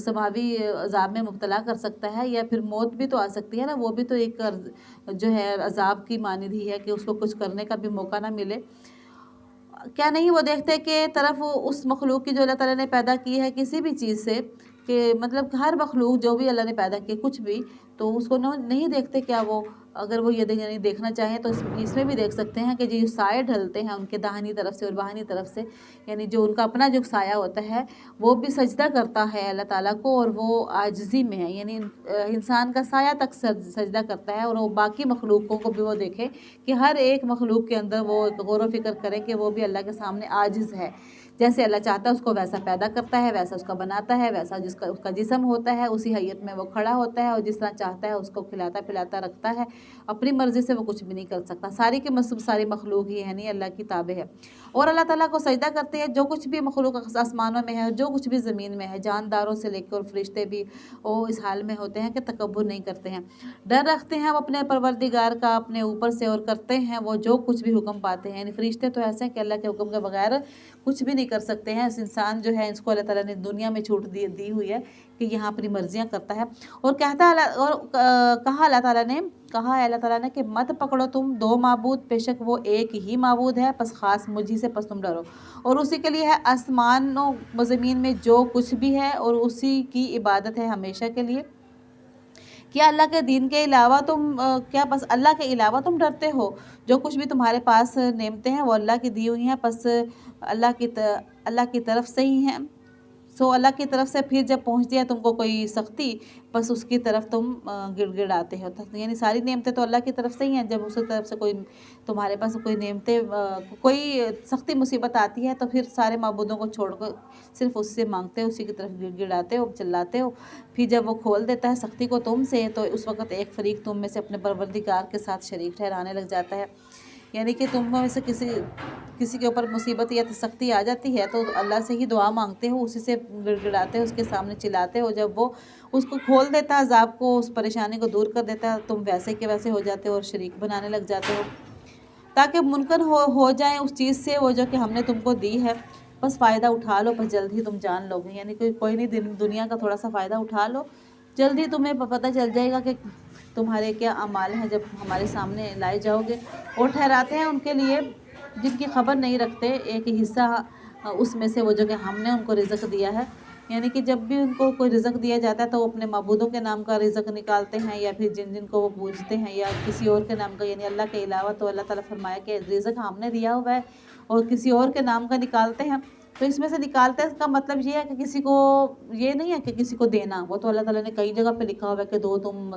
سماوی عذاب میں مبتلا کر سکتا ہے، یا پھر موت بھی تو آ سکتی ہے نا، وہ بھی تو ایک جو ہے عذاب کی مانند ہی ہے کہ اس کو کچھ کرنے کا بھی موقع نہ ملے۔ کیا نہیں وہ دیکھتے کہ طرف اس مخلوق کی جو اللہ تعالیٰ نے پیدا کی ہے کسی بھی چیز سے، کہ مطلب ہر مخلوق جو بھی اللہ نے پیدا کی کچھ بھی، تو اس کو نہیں دیکھتے کیا وہ، اگر وہ یہ یعنی دیکھنا چاہیں تو اس میں بھی دیکھ سکتے ہیں کہ جو سائے ڈھلتے ہیں ان کے داہنی طرف سے اور بائیں طرف سے، یعنی جو ان کا اپنا جو سایہ ہوتا ہے وہ بھی سجدہ کرتا ہے اللہ تعالیٰ کو، اور وہ عاجزی میں ہے، یعنی انسان کا سایہ تک سجدہ کرتا ہے، اور وہ باقی مخلوقوں کو بھی وہ دیکھے کہ ہر ایک مخلوق کے اندر وہ غور و فکر کرے کہ وہ بھی اللہ کے سامنے عاجز ہے، جیسے اللہ چاہتا ہے اس کو ویسا پیدا کرتا ہے، ویسا اس کا بناتا ہے، ویسا اس کا جسم ہوتا ہے، اسی حیت میں وہ کھڑا ہوتا ہے، اور جس طرح چاہتا ہے اس کو کھلاتا پلاتا رکھتا ہے، اپنی مرضی سے وہ کچھ بھی نہیں کر سکتا، ساری کی ساری مخلوق ہی ہے نہیں اللہ کی تابع ہے، اور اللہ تعالیٰ کو سجدہ کرتے ہیں جو کچھ بھی مخلوق آسمانوں میں ہے، جو کچھ بھی زمین میں ہے، جانداروں سے لے کے اور فرشتے بھی وہ اس حال میں ہوتے ہیں کہ تکبر نہیں کرتے ہیں، ڈر رکھتے ہیں وہ اپنے پروردگار کا اپنے اوپر سے، اور کرتے ہیں وہ جو کچھ بھی حکم پاتے ہیں، یعنی فرشتے تو ایسے ہیں کہ اللہ کے حکم کے بغیر کچھ بھی نہیں کر سکتے ہیں، اس انسان جو ہے اس کو اللہ تعالیٰ نے دنیا میں چھوٹ دی ہوئی ہے کہ یہاں اپنی مرضیاں کرتا ہے، اور کہتا ہے اور کہا اللہ تعالیٰ نے کہ مت پکڑو تم دو معبود، بے شک وہ ایک ہی معبود ہے، پس خاص مجھی سے پس تم ڈرو، اور اسی کے لیے ہے آسمانوں و زمین میں جو کچھ بھی ہے، اور اسی کی عبادت ہے ہمیشہ کے لیے۔ کیا اللہ کے دین کے علاوہ کیا بس اللہ کے علاوہ تم ڈرتے ہو؟ جو کچھ بھی تمہارے پاس نعمتیں ہیں وہ اللہ کی دی ہوئی ہیں، پس اللہ کی طرف سے ہی ہیں، سو اللہ کی طرف سے پھر جب پہنچتی ہے تم کو کوئی سختی، بس اس کی طرف تم گڑ گڑاتے ہو، یعنی ساری نعمتیں تو اللہ کی طرف سے ہی ہیں، جب اس کی طرف سے کوئی تمہارے پاس کوئی نعمتیں کوئی سختی مصیبت آتی ہے تو پھر سارے معبودوں کو چھوڑ کر صرف اس سے مانگتے ہو، اسی کی طرف گڑ گڑاتے ہو، چلاتے ہو، پھر جب وہ کھول دیتا ہے سختی کو تم سے تو اس وقت ایک فریق تم میں سے اپنے پروردگار کے ساتھ شریک ٹھہرانے لگ جاتا ہے، یعنی کہ تم میں سے کسی کے اوپر مصیبت یا سختی آ جاتی ہے تو اللہ سے ہی دعا مانگتے ہو، اسی سے گڑ گڑاتے ہو، اس کے سامنے چلاتے ہو، جب وہ اس کو کھول دیتا ہے عذاب کو، اس پریشانی کو دور کر دیتا ہے، تم ویسے کے ویسے ہو جاتے ہو اور شریک بنانے لگ جاتے ہو، تاکہ منکر ہو جائیں اس چیز سے وہ جو کہ ہم نے تم کو دی ہے، بس فائدہ اٹھا لو، بس جلد ہی تم جان لو گے، یعنی کوئی نہیں، دنیا کا تھوڑا سا فائدہ اٹھا لو، جلدی تمہیں پتہ چل جائے گا کہ تمہارے کیا اعمال ہیں جب ہمارے سامنے لائے جاؤ گے، اور ٹھہراتے ہیں ان کے لیے جن کی خبر نہیں رکھتے ایک حصہ اس میں سے وہ جو کہ ہم نے ان کو رزق دیا ہے، یعنی کہ جب بھی ان کو کوئی رزق دیا جاتا ہے تو وہ اپنے معبودوں کے نام کا رزق نکالتے ہیں، یا پھر جن کو وہ پوجتے ہیں، یا کسی اور کے نام کا، یعنی اللہ کے علاوہ، تو اللہ تعالیٰ فرمایا کہ رزق ہم نے دیا ہوا ہے اور کسی اور کے نام کا نکالتے ہیں، تو اس میں سے نکالتے ہیں، اس کا مطلب یہ ہے کہ کسی کو یہ نہیں ہے کہ کسی کو دینا، وہ تو اللہ تعالیٰ نے کئی جگہ پہ لکھا ہوا ہے کہ دو تم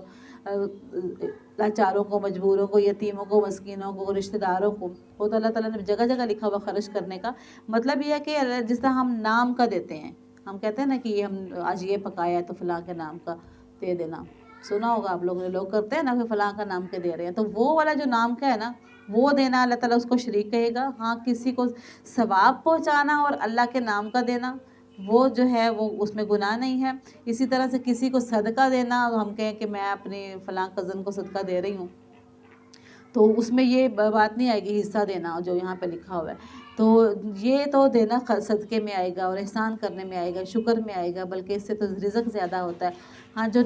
لاچاروں کو، مجبوروں کو، یتیموں کو، مسکینوں کو، رشتہ داروں کو، وہ تو اللہ تعالیٰ نے جگہ جگہ لکھا ہوا خرچ کرنے کا، مطلب یہ ہے کہ جس طرح ہم نام کا دیتے ہیں، ہم کہتے ہیں نا کہ ہم آج یہ پکایا ہے تو فلاں کے نام کا دے دینا، سنا ہوگا آپ لوگوں نے، لوگ کرتے ہیں نا کہ فلاں کا نام کے دے رہے ہیں، تو وہ والا جو نام کا ہے نا وہ دینا اللہ تعالیٰ اس کو شریک کہے گا، ہاں کسی کو ثواب پہنچانا اور اللہ کے نام کا دینا وہ جو ہے وہ اس میں گناہ نہیں ہے، اسی طرح سے کسی کو صدقہ دینا، ہم کہیں کہ میں اپنے فلاں کزن کو صدقہ دے رہی ہوں تو اس میں یہ بات نہیں آئے گی حصہ دینا جو یہاں پہ لکھا ہوا ہے، تو یہ تو دینا صدقے میں آئے گا اور احسان کرنے میں آئے گا، شکر میں آئے گا، بلکہ اس سے تو رزق زیادہ ہوتا ہے، ہاں جو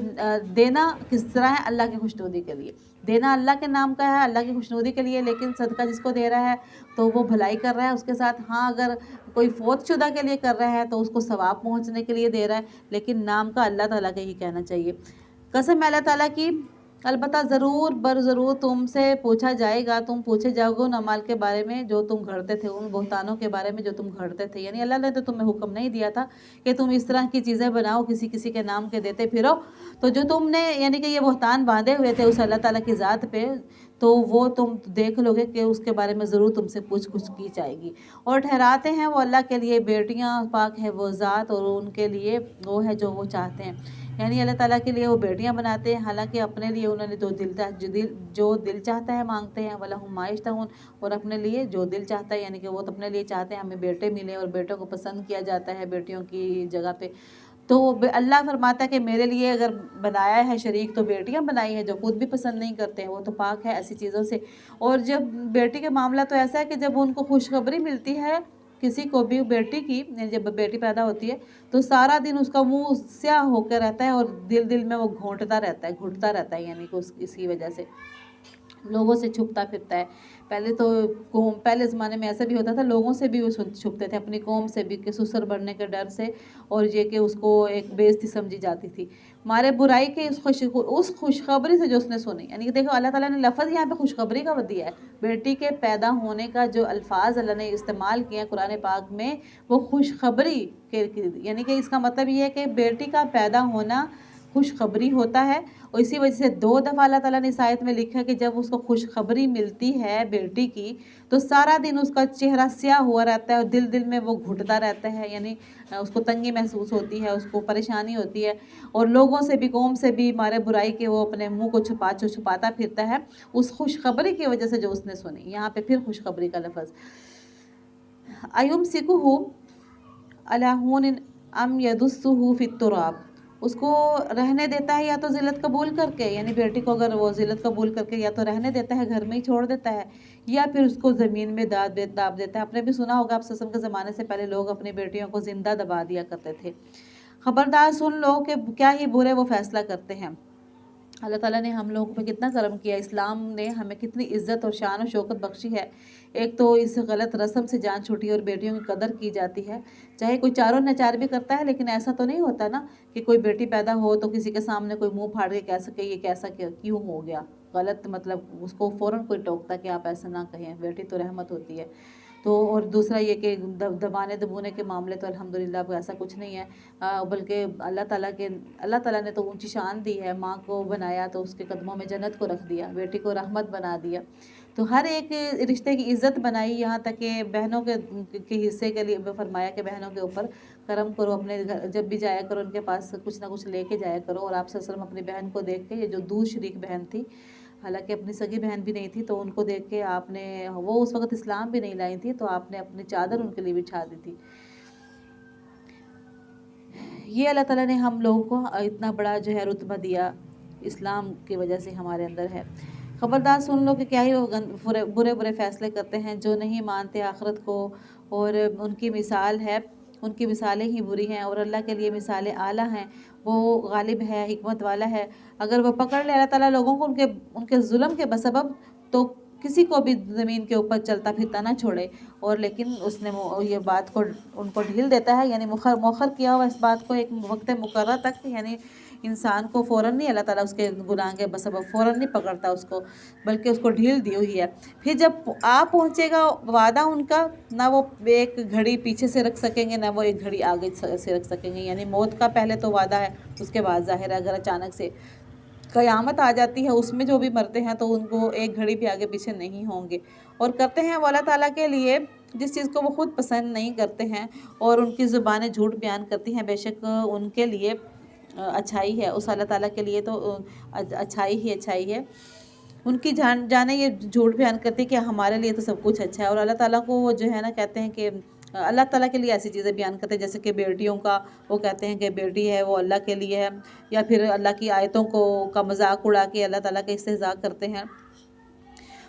دینا کس طرح ہے اللہ کی خوشنودی کے لیے، دینا اللہ کے نام کا ہے، اللہ کی خوشنودی کے لیے، لیکن صدقہ جس کو دے رہا ہے تو وہ بھلائی کر رہا ہے اس کے ساتھ، ہاں اگر کوئی فوت شدہ کے لیے کر رہا ہے تو اس کو ثواب پہنچنے کے لیے دے رہا ہے، لیکن نام کا اللہ تعالیٰ کا ہی کہنا چاہیے۔ قسم ہے اللہ تعالیٰ کی، البتہ ضرور تم سے پوچھا جائے گا، تم پوچھے جاؤ گے ان اعمال کے بارے میں جو تم گھڑتے تھے، ان بہتانوں کے بارے میں جو تم گھڑتے تھے، یعنی اللہ نے تو تمہیں حکم نہیں دیا تھا کہ تم اس طرح کی چیزیں بناؤ کسی کے نام کے دیتے پھرو، تو جو تم نے یعنی کہ یہ بہتان باندھے ہوئے تھے اس اللہ تعالیٰ کی ذات پہ، تو وہ تم دیکھ لو گے کہ اس کے بارے میں ضرور تم سے کچھ کی جائے گی۔ اور ٹھہراتے ہیں وہ اللہ کے لیے بیٹیاں، پاک ہے وہ ذات، اور ان کے لیے وہ ہے جو وہ چاہتے ہیں، یعنی اللہ تعالیٰ کے لیے وہ بیٹیاں بناتے ہیں، حالانکہ اپنے لیے انہوں نے جو دل چاہتا ہے مانگتے ہیں، وَلَهُم مَا يَشْتَهُونَ، اور اپنے لیے جو دل چاہتا ہے، یعنی کہ وہ اپنے لیے چاہتے ہیں ہمیں بیٹے ملیں، اور بیٹوں کو پسند کیا جاتا ہے بیٹیوں کی جگہ پہ۔ تو اللہ فرماتا ہے کہ میرے لیے اگر بنایا ہے شریک تو بیٹیاں بنائی ہیں جو خود بھی پسند نہیں کرتے ہیں، وہ تو پاک ہے ایسی چیزوں سے۔ اور جب بیٹی کے معاملہ تو ایسا ہے کہ جب ان کو خوشخبری ملتی ہے کسی کو بھی بیٹی کی، یعنی جب بیٹی پیدا ہوتی ہے تو سارا دن اس کا منہ سیاہ ہو کے رہتا ہے، اور دل میں وہ گھونٹتا رہتا ہے، یعنی کہ اس کی وجہ سے لوگوں سے چھپتا پھرتا ہے۔ پہلے زمانے میں ایسا بھی ہوتا تھا، لوگوں سے بھی وہ چھپتے تھے، اپنی قوم سے بھی، کہ سسر بڑھنے کے ڈر سے، اور یہ کہ اس کو ایک بے عزتی سمجھی جاتی تھی، مارے برائی کے اس خوشخبری سے جو اس نے سنی۔ یعنی کہ دیکھو اللہ تعالیٰ نے لفظ یہاں پہ خوشخبری کا دیا ہے، بیٹی کے پیدا ہونے کا جو الفاظ اللہ نے استعمال کیا قرآن پاک میں وہ خوشخبری کے، یعنی کہ اس کا مطلب یہ ہے کہ بیٹی کا پیدا ہونا خوشخبری ہوتا ہے، اور اسی وجہ سے 2 دفعہ اللہ تعالیٰ نے اس آیت میں لکھا کہ جب اس کو خوشخبری ملتی ہے بیٹی کی تو سارا دن اس کا چہرہ سیاہ ہوا رہتا ہے، اور دل میں وہ گھٹتا رہتا ہے، یعنی اس کو تنگی محسوس ہوتی ہے، اس کو پریشانی ہوتی ہے، اور لوگوں سے بھی، قوم سے بھی مارے برائی کے وہ اپنے منہ کو چھپاتا پھرتا ہے اس خوشخبری کی وجہ سے جو اس نے سنی۔ یہاں پہ پھر خوشخبری کا لفظ، اَيُمْسِكُهُ عَلَىٰ هُونٍ أَمْ يَدُسُّهُ فِي التُّرَابِ، اس کو رہنے دیتا ہے یا تو ذلت قبول کر کے، یعنی بیٹی کو اگر وہ ذلت قبول کر کے یا تو رہنے دیتا ہے، گھر میں ہی چھوڑ دیتا ہے، یا پھر اس کو زمین میں داب دیتا ہے۔ آپ نے بھی سنا ہوگا، آپ سسم کے زمانے سے پہلے لوگ اپنی بیٹیوں کو زندہ دبا دیا کرتے تھے۔ خبردار سن لو کہ کیا ہی برے وہ فیصلہ کرتے ہیں۔ اللہ تعالیٰ نے ہم لوگوں پہ کتنا کرم کیا، اسلام نے ہمیں کتنی عزت اور شان و شوکت بخشی ہے۔ ایک تو اس غلط رسم سے جان چھوٹی اور بیٹیوں کی قدر کی جاتی ہے، چاہے کوئی چاروں نچار بھی کرتا ہے، لیکن ایسا تو نہیں ہوتا نا کہ کوئی بیٹی پیدا ہو تو کسی کے سامنے کوئی منہ پھاڑ کے کہہ سکے یہ کیسا کیوں ہو گیا غلط، مطلب اس کو فوراً کوئی ٹوکتا کہ آپ ایسا نہ کہیں، بیٹی تو رحمت ہوتی ہے۔ تو اور دوسرا یہ کہ دبانے دبونے کے معاملے تو الحمدللہ اب ایسا کچھ نہیں ہے، بلکہ اللہ تعالیٰ نے تو اونچی شان دی ہے، ماں کو بنایا تو اس کے قدموں میں جنت کو رکھ دیا، بیٹی کو رحمت بنا دیا، تو ہر ایک رشتے کی عزت بنائی، یہاں تک کہ بہنوں کے حصے کے لیے فرمایا کہ بہنوں کے اوپر کرم کرو، اپنے گھر جب بھی جایا کرو ان کے پاس کچھ نہ کچھ لے کے جایا کرو۔ اور آپ صلی اللہ علیہ وسلم اپنی بہن کو دیکھ کے، یہ جو دور شریک بہن تھی، حالانکہ اپنی سگی بہن بھی نہیں تھی، تو ان کو دیکھ کے آپ نے، وہ اس وقت اسلام بھی نہیں لائی تھی، تو آپ نے اپنی چادر ان کے لیے بچھا دی تھی۔ یہ اللہ تعالیٰ نے ہم لوگوں کو اتنا بڑا جو ہے رتبہ دیا، اسلام کی وجہ سے ہمارے اندر ہے۔ خبردار سن لو کہ کیا ہی وہ برے فیصلے کرتے ہیں جو نہیں مانتے آخرت کو، اور ان کی مثال ہے، ان کی مثالیں ہی بری ہیں، اور اللہ کے لیے مثالیں اعلیٰ ہیں، وہ غالب ہے، حکمت والا ہے۔ اگر وہ پکڑ لے اللہ تعالیٰ لوگوں کو ان کے ظلم کے بسبب، تو کسی کو بھی زمین کے اوپر چلتا پھرتا نہ چھوڑے، اور لیکن اس نے یہ بات کو ان کو ڈھیل دیتا ہے، یعنی مؤخر کیا ہوا اس بات کو ایک وقت مقرر تک، یعنی انسان کو فوراً نہیں اللہ تعالیٰ اس کے گناہ کے بسبب فوراً نہیں پکڑتا اس کو، بلکہ اس کو ڈھیل دی ہوئی ہے۔ پھر جب پہنچے گا وعدہ ان کا، نہ وہ ایک گھڑی پیچھے سے رکھ سکیں گے، نہ وہ ایک گھڑی آگے سے رکھ سکیں گے، یعنی موت کا پہلے تو وعدہ ہے، اس کے بعد ظاہر ہے اگر اچانک سے قیامت آ جاتی ہے، اس میں جو بھی مرتے ہیں تو ان کو ایک گھڑی بھی آگے پیچھے نہیں ہوں گے۔ اور کرتے ہیں وہ اللہ تعالیٰ کے لیے جس چیز کو وہ خود پسند نہیں کرتے ہیں، اور ان کی زبانیں جھوٹ بیان کرتی ہیں، بے شک ان کے لیے اچھائی ہے، اس اللہ تعالیٰ کے لیے تو اچھائی ہے۔ ان کی جانیں یہ جھوٹ بیان کرتی کہ ہمارے لیے تو سب کچھ اچھا ہے، اور اللہ تعالیٰ کو وہ جو ہے نا کہتے ہیں کہ اللہ تعالیٰ کے لیے ایسی چیزیں بیان کرتے ہیں جیسے کہ بیٹیوں کا، وہ کہتے ہیں کہ بیٹی ہے وہ اللہ کے لیے ہے، یا پھر اللہ کی آیتوں کا مذاق اڑا کے اللہ تعالیٰ کا استہزاء کرتے ہیں،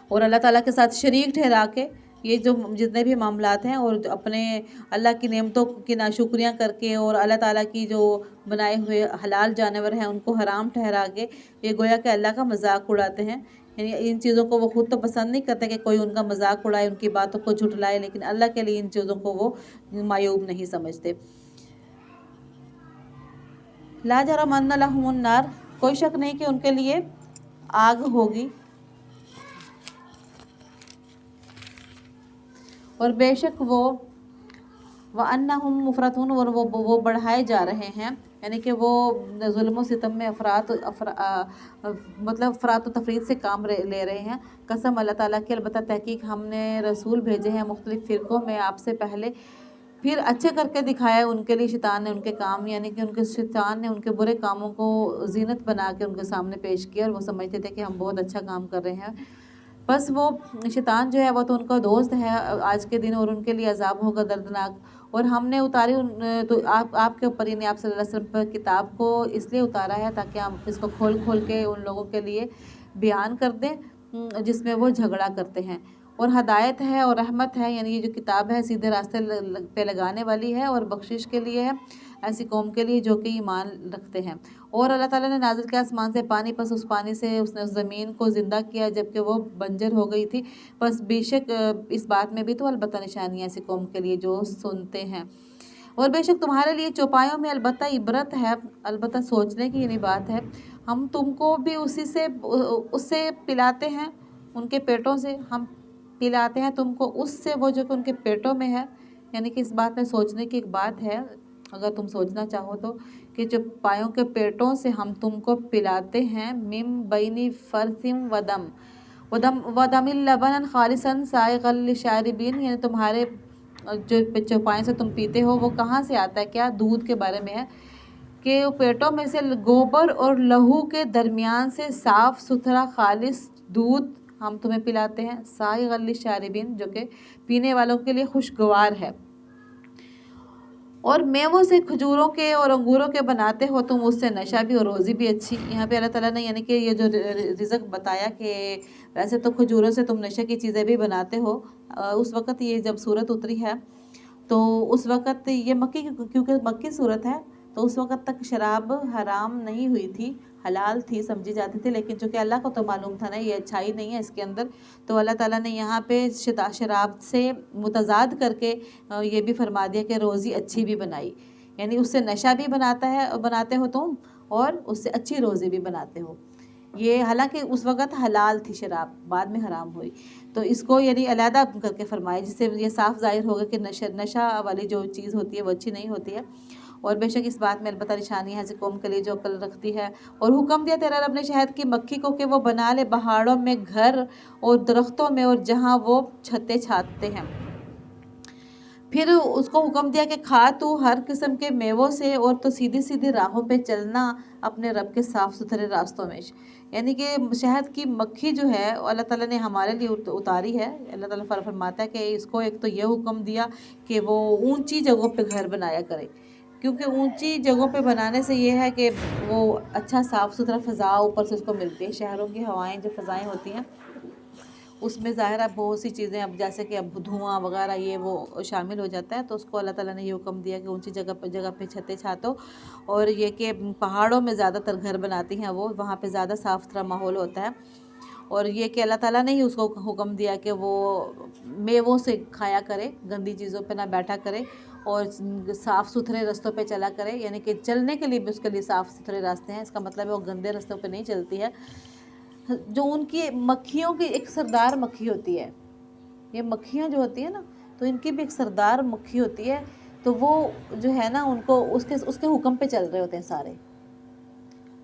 اور اللہ تعالیٰ کے ساتھ شریک ٹھہرا کے یہ جو جتنے بھی معاملات ہیں، اور اپنے اللہ کی نعمتوں کی ناشکریاں کر کے، اور اللہ تعالیٰ کی جو بنائے ہوئے حلال جانور ہیں ان کو حرام ٹھہرا کے، یہ گویا کہ اللہ کا مذاق اڑاتے ہیں۔ یعنی ان چیزوں کو وہ خود تو پسند نہیں کرتے کہ کوئی ان کا مذاق اڑائے، ان کی باتوں کو جھٹلائے، لیکن اللہ کے لیے ان چیزوں کو وہ معیوب نہیں سمجھتے۔ لا جرم ان لہم النار، کوئی شک نہیں کہ ان کے لیے آگ ہوگی، اور بے شک وہ وَأَنَّهُمْ مُفْرَطُونَ، اور وہ بڑھائے جا رہے ہیں، یعنی کہ وہ ظلم و ستم میں مطلب افراط و تفرید سے کام لے رہے ہیں۔ قسم اللہ تعالیٰ کی، البتہ تحقیق ہم نے رسول بھیجے ہیں مختلف فرقوں میں آپ سے پہلے، پھر اچھے کر کے دکھایا ان کے لیے شیطان نے ان کے کام، یعنی کہ ان کے شیطان نے ان کے برے کاموں کو زینت بنا کے ان کے سامنے پیش کیا، اور وہ سمجھتے تھے کہ ہم بہت اچھا کام کر رہے ہیں۔ بس وہ شیطان جو ہے وہ تو ان کا دوست ہے آج کے دن، اور ان کے لیے عذاب ہوگا دردناک۔ اور ہم نے اتاری تو آپ کے اوپر، یعنی آپ صلی اللہ علیہ وسلم پر کتاب کو اس لیے اتارا ہے تاکہ آپ اس کو کھول کھول کے ان لوگوں کے لیے بیان کر دیں جس میں وہ جھگڑا کرتے ہیں، اور ہدایت ہے اور رحمت ہے، یعنی یہ جو کتاب ہے سیدھے راستے پہ لگانے والی ہے، اور بخشش کے لیے ہے ایسی قوم کے لیے جو کہ ایمان رکھتے ہیں۔ اور اللہ تعالیٰ نے نازل کیا آسمان سے پانی، پس اس پانی سے اس نے اس زمین کو زندہ کیا جبکہ وہ بنجر ہو گئی تھی، بس بے شک اس بات میں بھی تو البتہ نشانی ہے ایسی قوم کے لیے جو سنتے ہیں۔ اور بے شک تمہارے لیے چوپایوں میں البتہ عبرت ہے، البتہ سوچنے کی یعنی بات ہے۔ ہم تم کو بھی اس سے پلاتے ہیں، ان کے پیٹوں سے ہم پلاتے ہیں تم کو اس سے وہ جو کہ ان کے پیٹوں میں ہے، یعنی کہ اس بات میں سوچنے کی ایک بات ہے اگر تم سوچنا چاہو تو، کہ جو پایوں کے پیٹوں سے ہم تم کو پلاتے ہیں، مم بینی فرثم ودم لبنا خالصا سائغا للشاربین، یعنی تمہارے جو چوپائیں سے تم پیتے ہو وہ کہاں سے آتا ہے؟ کیا دودھ کے بارے میں ہے کہ پیٹوں میں سے گوبر اور لہو کے درمیان سے صاف ستھرا خالص دودھ ہم تمہیں پلاتے ہیں، سائغا للشاربین، جو کہ پینے والوں کے لیے خوشگوار ہے۔ اور میووں سے کھجوروں کے اور انگوروں کے بناتے ہو تم، اس سے نشہ بھی اور روزی بھی اچھی۔ یہاں پہ اللہ تعالیٰ نے یعنی کہ یہ جو رزق بتایا کہ ویسے تو کھجوروں سے تم نشے کی چیزیں بھی بناتے ہو، اس وقت یہ جب صورت اتری ہے تو اس وقت یہ کیونکہ مکی صورت ہے تو اس وقت تک شراب حرام نہیں ہوئی تھی، حلال تھی، سمجھی جاتی تھی، لیکن چونکہ اللہ کو تو معلوم تھا نا یہ اچھائی نہیں ہے اس کے اندر، تو اللہ تعالیٰ نے یہاں پہ شراب سے متضاد کر کے یہ بھی فرما دیا کہ روزی اچھی بھی بنائی، یعنی اس سے نشہ بھی بناتے ہو تم اور اس سے اچھی روزی بھی بناتے ہو۔ یہ حالانکہ اس وقت حلال تھی شراب، بعد میں حرام ہوئی، تو اس کو یعنی علیحدہ کر کے فرمایا، جس سے یہ صاف ظاہر ہوگا کہ نشہ والی جو چیز ہوتی ہے وہ اچھی نہیں ہوتی ہے۔ اور بے شک اس بات میں البتہ نشانی ہے ایسی قوم کے لیے جو عقل رکھتی ہے۔ اور حکم دیا تیرا رب نے شہد کی مکھی کو کہ وہ بنا لے پہاڑوں میں گھر اور درختوں میں اور جہاں وہ چھتے چھاتے ہیں، پھر اس کو حکم دیا کہ کھا تو ہر قسم کے میووں سے، اور تو سیدھی سیدھی راہوں پہ چلنا اپنے رب کے صاف ستھرے راستوں میں۔ یعنی کہ شہد کی مکھی جو ہے اللہ تعالیٰ نے ہمارے لیے اتاری ہے۔ اللہ تعالیٰ فرماتا ہے کہ اس کو ایک تو یہ حکم دیا کہ وہ اونچی جگہوں پہ گھر بنایا کرے، کیونکہ اونچی جگہوں پہ بنانے سے یہ ہے کہ وہ اچھا صاف ستھرا فضا اوپر سے اس کو ملتی ہے۔ شہروں کی ہوائیں جو فضائیں ہوتی ہیں اس میں ظاہر ہے بہت سی چیزیں، اب جیسے کہ اب دھواں وغیرہ یہ وہ شامل ہو جاتا ہے، تو اس کو اللہ تعالیٰ نے یہ حکم دیا کہ اونچی جگہ پہ چھتے چھاتو، اور یہ کہ پہاڑوں میں زیادہ تر گھر بناتی ہیں وہ، وہاں پہ زیادہ صاف ستھرا ماحول ہوتا ہے۔ اور یہ کہ اللہ تعالیٰ نے ہی اس کو حکم دیا کہ وہ میووں سے کھایا کرے، گندی چیزوں پہ نہ بیٹھا کرے، اور صاف ستھرے رستوں پہ چلا کرے، یعنی کہ چلنے کے لیے بھی اس کے لیے صاف ستھرے راستے ہیں، اس کا مطلب ہے وہ گندے رستوں پہ نہیں چلتی ہے۔ جو ان کی مکھیوں کی ایک سردار مکھی ہوتی ہے، یہ مکھیاں جو ہوتی ہیں نا تو ان کی بھی ایک سردار مکھی ہوتی ہے، تو وہ جو ہے نا ان کو اس کے حکم پہ چل رہے ہوتے ہیں سارے،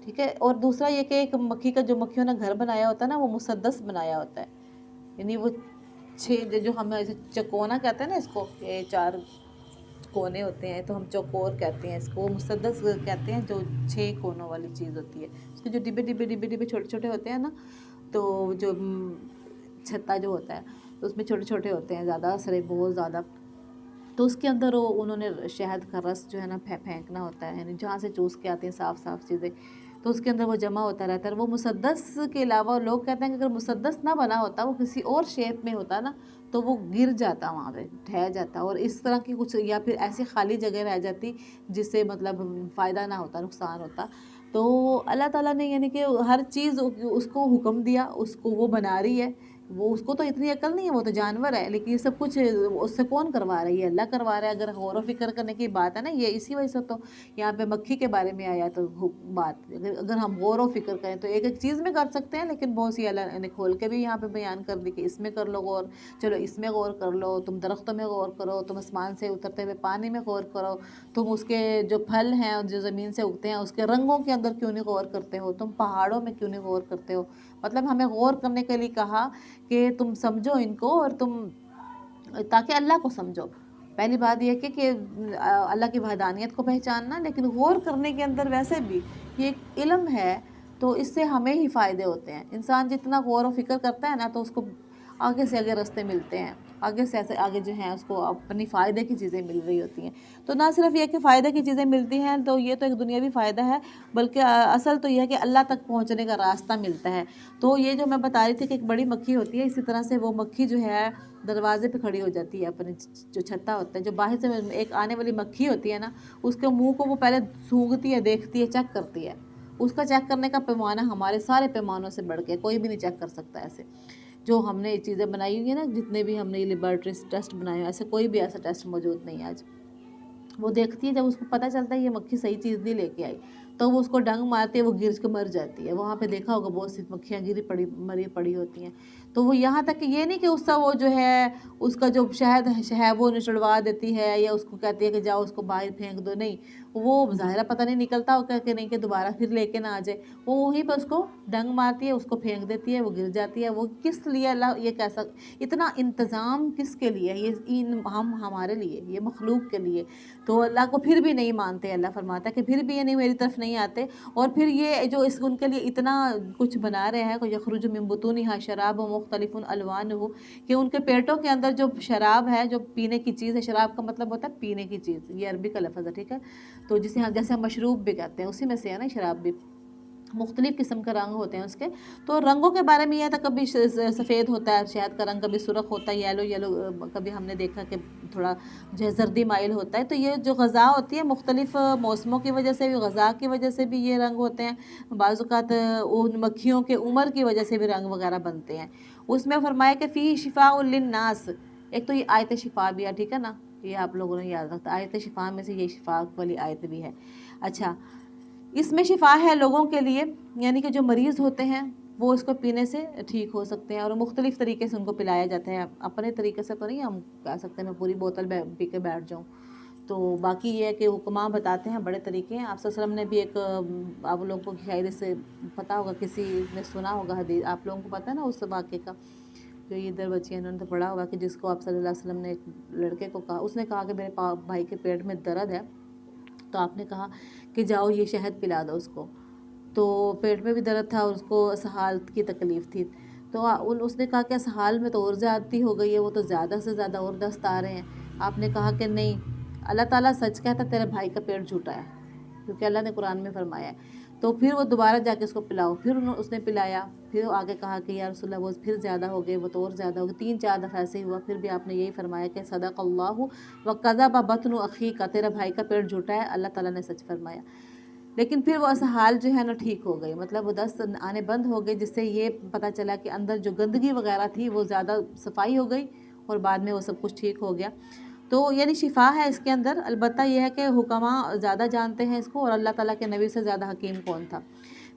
ٹھیک ہے۔ اور دوسرا یہ کہ ایک مکھی کا جو مکھیوں نے گھر بنایا ہوتا ہے نا وہ مسدس بنایا ہوتا ہے، یعنی وہ جو ہم ایسے چکونا کہتے ہیں نا اس کو، یہ 4 کونے ہوتے ہیں تو ہم چوکور کہتے ہیں اس کو، وہ مسدس کہتے ہیں جو 6 کونوں والی چیز ہوتی ہے، اس کے جو ڈبے چھوٹے چھوٹے ہوتے ہیں نا، تو جو چھتا جو ہوتا ہے تو اس میں چھوٹے چھوٹے ہوتے ہیں، زیادہ سرے بہت زیادہ، تو اس کے اندر انہوں نے شہد کا رس جو ہے نا پھینکنا ہوتا ہے، یعنی جہاں سے چوس کے آتے ہیں صاف چیزیں، تو اس کے اندر وہ جمع ہوتا رہتا ہے۔ وہ مسدس کے علاوہ لوگ کہتے ہیں کہ اگر مسدس نہ بنا ہوتا، وہ کسی اور شیپ میں ہوتا نا تو وہ گر جاتا، وہاں پہ ڈھہ جاتا، اور اس طرح کی کچھ یا پھر ایسی خالی جگہ رہ جاتی جس سے مطلب فائدہ نہ ہوتا، نقصان ہوتا۔ تو اللہ تعالیٰ نے یعنی کہ ہر چیز اس کو حکم دیا، اس کو وہ بنا رہی ہے وہ اس کو تو اتنی عقل نہیں ہے، وہ تو جانور ہے، لیکن یہ سب کچھ اس سے کون کروا رہا ہے؟ یہ اللہ کروا رہا ہے۔ اگر غور و فکر کرنے کی بات ہے نا، یہ اسی وجہ سے تو یہاں پہ مکھی کے بارے میں آیا تو بات، اگر ہم غور و فکر کریں تو ایک ایک چیز میں کر سکتے ہیں، لیکن بہت سی اللہ نے کھول کے بھی یہاں پہ بیان کر دی کہ اس میں کر لو غور، چلو اس میں غور کر لو، تم درختوں میں غور کرو، تم آسمان سے اترتے ہوئے پانی میں غور کرو، تم اس کے جو پھل ہیں جو زمین سے اگتے ہیں اس کے رنگوں کے اندر کیوں نہیں غور کرتے ہو، تم پہاڑوں میں کیوں نہیں غور کرتے ہو۔ مطلب ہمیں غور کرنے کے لیے کہا کہ تم سمجھو ان کو، اور تم تاکہ اللہ کو سمجھو۔ پہلی بات یہ کہ اللہ کی وحدانیت کو پہچاننا، لیکن غور کرنے کے اندر ویسے بھی یہ ایک علم ہے، تو اس سے ہمیں ہی فائدے ہوتے ہیں۔ انسان جتنا غور و فکر کرتا ہے نا تو اس کو آگے سے آگے راستے ملتے ہیں، آگے سے ایسے آگے جو ہیں اس کو اپنی فائدے کی چیزیں مل رہی ہوتی ہیں۔ تو نہ صرف یہ کہ فائدے کی چیزیں ملتی ہیں، تو یہ تو ایک دنیاوی فائدہ ہے، بلکہ اصل تو یہ ہے کہ اللہ تک پہنچنے کا راستہ ملتا ہے۔ تو یہ جو میں بتا رہی تھی کہ ایک بڑی مکھی ہوتی ہے، اسی طرح سے وہ مکھی جو ہے دروازے پہ کھڑی ہو جاتی ہے، اپنے جو چھتا ہوتا ہے، جو باہر سے ایک آنے والی مکھی ہوتی ہے نا، اس کے منہ کو وہ پہلے سونگھتی ہے، دیکھتی ہے، چیک کرتی ہے۔ اس کا چیک کرنے کا پیمانہ ہمارے سارے پیمانوں سے بڑھ کے کوئی بھی نہیں چیک کر سکتا ایسے۔ جو ہم نے یہ چیزیں بنائی ہوئی ہیں نا، جتنے بھی ہم نے یہ لیبارٹریز ٹیسٹ بنائے ہیں، ایسے کوئی بھی ایسا ٹیسٹ موجود نہیں ہے آج۔ وہ دیکھتی ہے، جب اس کو پتہ چلتا ہے یہ مکھی صحیح چیز نہیں لے کے آئی، تو وہ اس کو ڈنگ مارتی ہے، وہ گر کے مر جاتی ہے۔ وہاں پہ دیکھا ہوگا بہت سی مکھیاں مری پڑی ہوتی ہیں۔ تو وہ یہاں تک کہ یہ نہیں کہ اس کا وہ جو ہے اس کا جو شہد ہے وہ نچڑوا دیتی ہے، یا اس کو کہتی ہے کہ جاؤ اس کو باہر پھینک دو، نہیں، وہ ظاہرہ پتہ نہیں نکلتا ہوگا کہ نہیں کہ دوبارہ پھر لے کے نہ آ جائے، وہ وہیں پہ اس کو ڈنگ مارتی ہے، اس کو پھینک دیتی ہے، وہ گر جاتی ہے۔ وہ کس لیے اللہ یہ کیسا اتنا انتظام کس کے لیے؟ یہ ہمارے لیے، یہ مخلوق کے لیے۔ تو اللہ کو پھر بھی نہیں مانتے، اللہ فرماتا ہے کہ پھر بھی یہ نہیں میری طرف نہیں آتے، اور پھر یہ جو ان کے لیے اتنا کچھ بنا رہے ہیں کہ یخرج من بطونہا شراب مختلف الوانہ، کہ ان کے پیٹوں کے اندر جو شراب ہے، جو پینے کی چیز ہے، شراب کا مطلب ہوتا ہے پینے کی چیز، یہ عربی کا لفظ ہے، ٹھیک ہے، تو جیسے ہم مشروب بھی کہتے ہیں، اسی میں سے ہے نا شراب بھی، مختلف قسم کے رنگ ہوتے ہیں اس کے۔ تو رنگوں کے بارے میں یہ تھا، کبھی سفید ہوتا ہے شہد کا رنگ، کبھی سرخ ہوتا ہے، یلو، کبھی ہم نے دیکھا کہ تھوڑا جو ہے زردی مائل ہوتا ہے۔ تو یہ جو غذا ہوتی ہے، مختلف موسموں کی وجہ سے بھی، غذا کی وجہ سے بھی یہ رنگ ہوتے ہیں، بعض اوقات ان مکھیوں کے عمر کی وجہ سے بھی رنگ وغیرہ بنتے ہیں۔ اس میں فرمایا کہ فی شفاء للناس، ایک تو یہ آیت شفا بھی ہے، ٹھیک ہے نا، یہ آپ لوگوں نے یاد رکھتا، آیت شفا میں سے یہ شفا والی آیت بھی ہے۔ اچھا، اس میں شفا ہے لوگوں کے لیے، یعنی کہ جو مریض ہوتے ہیں وہ اس کو پینے سے ٹھیک ہو سکتے ہیں، اور مختلف طریقے سے ان کو پلایا جاتا ہے۔ اپنے طریقے سے تو نہیں ہم کہہ سکتے میں پوری بوتل پی کے بیٹھ جاؤں، تو باقی یہ ہے کہ حکماں بتاتے ہیں بڑے طریقے ہیں۔ آپ صلی اللہ علیہ وسلم نے بھی ایک، آپ لوگوں کو شاید اس سے پتہ ہوگا، کسی نے سنا ہوگا حدیث، آپ لوگوں کو پتہ ہے نا اس واقعے کا، جو یہ ادھر بچی ہیں انہوں نے تو پڑھا ہوگا، کہ جس کو آپ صلی اللہ علیہ وسلم نے ایک لڑکے کو کہا، اس نے کہا کہ میرے بھائی کے پیٹ میں درد ہے، تو آپ نے کہا کہ جاؤ یہ شہد پلا دو اس کو، تو پیٹ میں بھی درد تھا اور اس کو اسہال کی تکلیف تھی، تو اس نے کہا کہ اسہال میں تو اور زیادتی ہو گئی ہے، وہ تو زیادہ سے زیادہ اور دست آ رہے ہیں۔ آپ نے کہا کہ نہیں، اللہ تعالیٰ سچ کہتا تیرے بھائی کا پیٹ جھوٹا ہے، کیونکہ اللہ نے قرآن میں فرمایا ہے۔ تو پھر وہ دوبارہ جا کے اس کو پلاؤ، پھر اس نے پلایا، پھر آگے کہا کہ یا رسول اللہ وہ پھر زیادہ ہو گئے، وہ تو اور زیادہ ہو گئے، 3-4 دفعہ ایسے ہی ہوا، پھر بھی آپ نے یہی فرمایا کہ صدق اللہ وکذب بطن اخیک، تیرا بھائی کا پیٹ جھوٹا ہے، اللہ تعالیٰ نے سچ فرمایا۔ لیکن پھر وہ اسہال جو ہے نا ٹھیک ہو گئی، مطلب وہ دست آنے بند ہو گئے، جس سے یہ پتہ چلا کہ اندر جو گندگی وغیرہ تھی وہ زیادہ صفائی ہو گئی، اور بعد میں وہ سب کچھ ٹھیک ہو گیا۔ تو یعنی شفا ہے اس کے اندر، البتہ یہ ہے کہ حکماء زیادہ جانتے ہیں اس کو، اور اللہ تعالیٰ کے نبی سے زیادہ حکیم کون تھا۔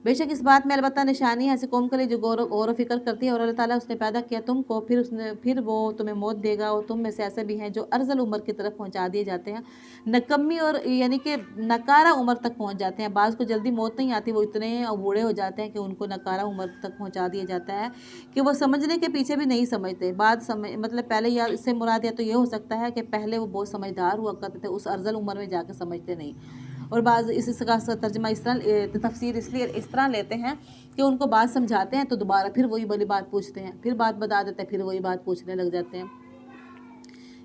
بے شک اس بات میں البتہ نشانی ہے ایسی قوم کے لیے جو غور و فکر کرتی ہے، اور اللہ تعالیٰ اس نے پیدا کیا تم کو، پھر وہ تمہیں موت دے گا، اور تم میں سے ایسے بھی ہیں جو ارذل عمر کی طرف پہنچا دیے جاتے ہیں، نکمی، اور یعنی کہ نکارہ عمر تک پہنچ جاتے ہیں۔ بعض کو جلدی موت نہیں آتی، وہ اتنے بوڑھے ہو جاتے ہیں کہ ان کو نکارہ عمر تک پہنچا دیا جاتا ہے کہ وہ سمجھنے کے پیچھے بھی نہیں سمجھتے۔ مطلب پہلے یا اس سے مراد یا تو یہ ہو سکتا ہے کہ پہلے وہ بہت سمجھدار ہوا کرتے تھے، اس ارذل عمر میں جا کے سمجھتے نہیں، اور بعض اس کا ترجمہ اس طرح، تفسیر اس طرح لیتے ہیں کہ ان کو بات سمجھاتے ہیں تو دوبارہ پھر وہی والی بات پوچھتے ہیں، پھر بات بتا دیتے ہیں، پھر وہی بات پوچھنے لگ جاتے ہیں۔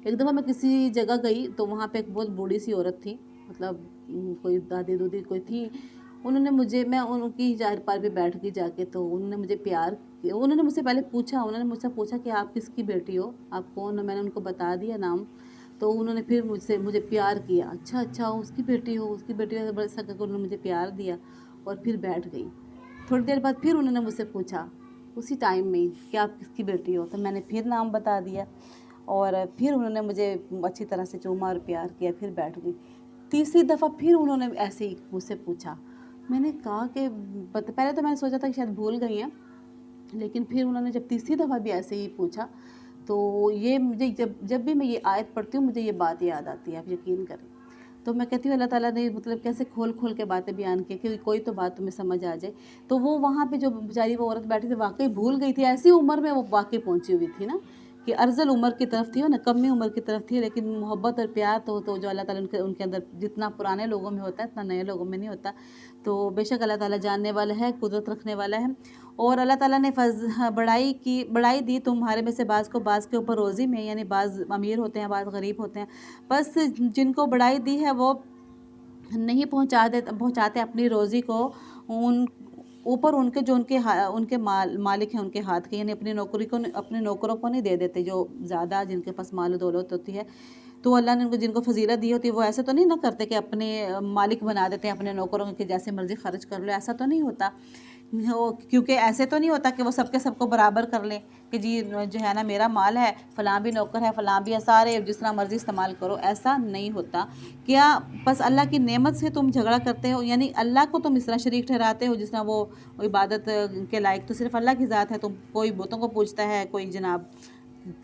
ایک دفعہ میں کسی جگہ گئی تو وہاں پہ ایک بہت بوڑھی سی عورت تھی، مطلب کوئی دادی دودی کوئی تھی، انہوں نے مجھے، میں ان کی چارپائی پہ بیٹھ گئی جا کے، تو انہوں نے مجھے پیار کیا، انہوں نے مجھ سے پہلے پوچھا، انہوں نے مجھ سے پوچھا کہ آپ کس کی بیٹی ہو، آپ کون ہو، میں نے ان کو بتا دیا نام، تو انہوں نے پھر مجھے پیار کیا، اچھا اس کی بیٹی ہو، بڑے سکے کو انہوں نے مجھے پیار دیا، اور پھر بیٹھ گئی۔ تھوڑی دیر بعد پھر انہوں نے مجھ سے پوچھا، اسی ٹائم میں ہی کہ آپ کس کی بیٹی ہو. تو میں نے پھر نام بتا دیا اور پھر انہوں نے مجھے اچھی طرح سے چوما اور پیار کیا. پھر بیٹھ گئی. تیسری دفعہ پھر انہوں نے ایسے ہی مجھ سے پوچھا. میں نے کہا کہ پہلے تو میں نے سوچا تھا کہ شاید بھول گئی ہیں, لیکن پھر انہوں نے جب تیسری دفعہ بھی ایسے ہی پوچھا تو یہ مجھے جب بھی میں یہ آیت پڑھتی ہوں مجھے یہ بات یاد آتی ہے, آپ یقین کریں. تو میں کہتی ہوں اللہ تعالیٰ نے مطلب کیسے کھول کے باتیں بیان کی کہ کوئی تو بات تمہیں سمجھ آ جائے. تو وہ وہاں پہ جو بیچاری وہ عورت بیٹھی تھی واقعی بھول گئی تھی. ایسی عمر میں وہ واقعی پہنچی ہوئی تھی نا کہ ارذل عمر کی طرف تھی, نا کمی عمر کی طرف تھی, لیکن محبت اور پیار تو جو اللہ تعالیٰ ان کے اندر جتنا پرانے لوگوں میں ہوتا ہے اتنا نئے لوگوں میں نہیں ہوتا. تو بے شک اللہ تعالیٰ جاننے والا ہے, قدرت رکھنے والا ہے. اور اللہ تعالیٰ نے بڑائی دی تمہارے میں سے بعض کو بعض کے اوپر روزی میں, یعنی بعض امیر ہوتے ہیں بعض غریب ہوتے ہیں. بس جن کو بڑائی دی ہے وہ نہیں پہنچاتے اپنی روزی کو ان اوپر ان کے جو ان کے مالک ہیں ان کے ہاتھ کے, یعنی اپنے نوکروں کو نہیں دے دیتے جو زیادہ جن کے پاس مال و دولت ہوتی ہے. تو اللہ نے ان کو جن کو فضیلت دی ہوتی ہے وہ ایسے تو نہیں نہ کرتے کہ اپنے مالک بنا دیتے ہیں اپنے نوکروں کے جیسے مرضی خرچ کر لو, ایسا تو نہیں ہوتا. کیونکہ ایسے تو نہیں ہوتا کہ وہ سب کے سب کو برابر کر لیں کہ جی جو ہے نا میرا مال ہے, فلاں بھی نوکر ہے, فلاں بھی ہے, سارے جس طرح مرضی استعمال کرو, ایسا نہیں ہوتا. کیا بس اللہ کی نعمت سے تم جھگڑا کرتے ہو, یعنی اللہ کو تم اس طرح شریک ٹھہراتے ہو جس طرح وہ عبادت کے لائق تو صرف اللہ کی ذات ہے. تم کوئی بتوں کو پوجتا ہے, کوئی جناب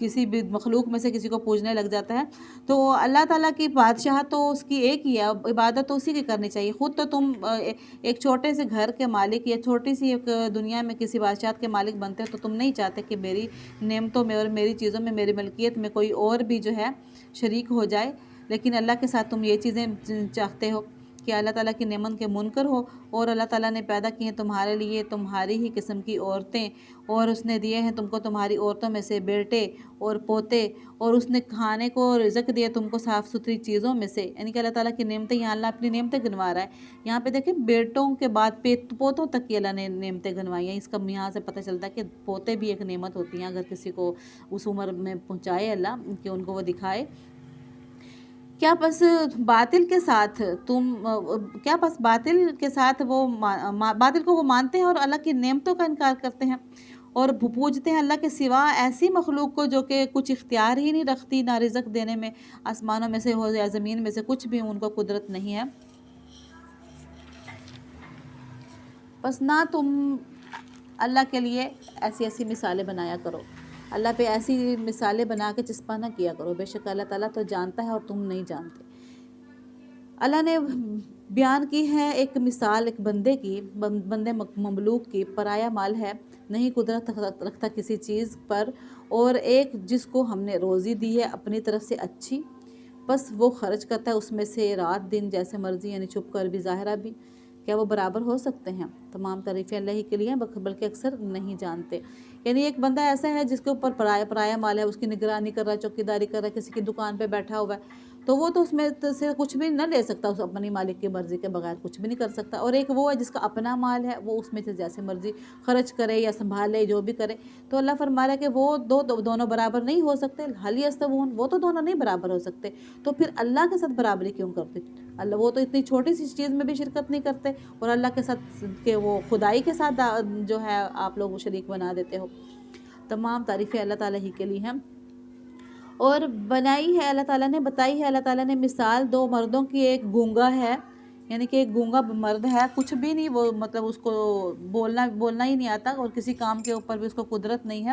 کسی بھی مخلوق میں سے کسی کو پوجنے لگ جاتا ہے. تو اللہ تعالیٰ کی بادشاہ تو اس کی ایک ہی ہے, عبادت تو اسی کی کرنی چاہیے. خود تو تم ایک چھوٹے سے گھر کے مالک یا چھوٹی سی ایک دنیا میں کسی بادشاہت کے مالک بنتے ہو, تو تم نہیں چاہتے کہ میری نعمتوں میں اور میری چیزوں میں, میری ملکیت میں کوئی اور بھی جو ہے شریک ہو جائے. لیکن اللہ کے ساتھ تم یہ چیزیں چاہتے ہو کہ اللہ تعالیٰ کی نعمت کے منکر ہو. اور اللہ تعالیٰ نے پیدا کی ہیں تمہارے لیے تمہاری ہی قسم کی عورتیں, اور اس نے دیے ہیں تم کو تمہاری عورتوں میں سے بیٹے اور پوتے, اور اس نے کھانے کو رزق دیا تم کو صاف ستھری چیزوں میں سے. یعنی کہ اللہ تعالیٰ کی نعمتیں, یہاں اللہ اپنی نعمتیں گنوا رہا ہے. یہاں پہ دیکھیں بیٹوں کے بعد پوتوں تک کی اللہ نے نعمتیں گنوائی ہیں. اس کا یہاں سے پتہ چلتا ہے کہ پوتے بھی ایک نعمت ہوتی ہیں اگر کسی کو اس عمر میں پہنچائے اللہ کہ ان کو وہ دکھائے. کیا بس باطل کے ساتھ وہ باطل کو وہ مانتے ہیں اور اللہ کی نعمتوں کا انکار کرتے ہیں اور پوجتے ہیں اللہ کے سوا ایسی مخلوق کو جو کہ کچھ اختیار ہی نہیں رکھتی, نہ رزق دینے میں آسمانوں میں سے ہو یا زمین میں سے کچھ بھی ان کو قدرت نہیں ہے. بس نہ تم اللہ کے لیے ایسی مثالیں بنایا کرو, اللہ پہ ایسی مثالیں بنا کے چسپاں نہ کیا کرو. بے شک اللہ تعالیٰ تو جانتا ہے اور تم نہیں جانتے. اللہ نے بیان کی ہے ایک مثال ایک بندے مملوک کی, پرایا مال ہے, نہیں قدرت رکھتا کسی چیز پر, اور ایک جس کو ہم نے روزی دی ہے اپنی طرف سے اچھی, بس وہ خرچ کرتا ہے اس میں سے رات دن جیسے مرضی, یعنی چھپ کر بھی ظاہرہ بھی. کیا وہ برابر ہو سکتے ہیں؟ تمام تعریفیں اللہ ہی کے لیے ہیں, بلکہ اکثر نہیں جانتے. یعنی ایک بندہ ایسا ہے جس کے اوپر پرایا مال ہے, اس کی نگرانی کر رہا ہے, چوکیداری کر رہا ہے, کسی کی دکان پہ بیٹھا ہوا ہے, تو وہ تو اس میں سے کچھ بھی نہ لے سکتا, اس اپنی مالک کی مرضی کے بغیر کچھ بھی نہیں کر سکتا. اور ایک وہ ہے جس کا اپنا مال ہے, وہ اس میں سے جیسے مرضی خرچ کرے یا سنبھالے جو بھی کرے. تو اللہ فرما رہا ہے کہ وہ دونوں برابر نہیں ہو سکتے. حل یستوون, وہ تو دونوں نہیں برابر ہو سکتے. تو پھر اللہ کے ساتھ برابری کیوں کرتے؟ اللہ وہ تو اتنی چھوٹی سی چیز میں بھی شرکت نہیں کرتے, اور اللہ کے ساتھ کہ وہ خدائی کے ساتھ جو ہے آپ لوگ شریک بنا دیتے ہو. تمام تعریفیں اللہ تعالیٰ ہی کے لیے ہیں. اور بنائی ہے اللہ تعالیٰ نے, بتائی ہے اللہ تعالیٰ نے مثال دو مردوں کی. ایک گونگا ہے, یعنی کہ ایک گونگا مرد ہے, کچھ بھی نہیں, وہ مطلب اس کو بولنا ہی نہیں آتا, اور کسی کام کے اوپر بھی اس کو قدرت نہیں ہے,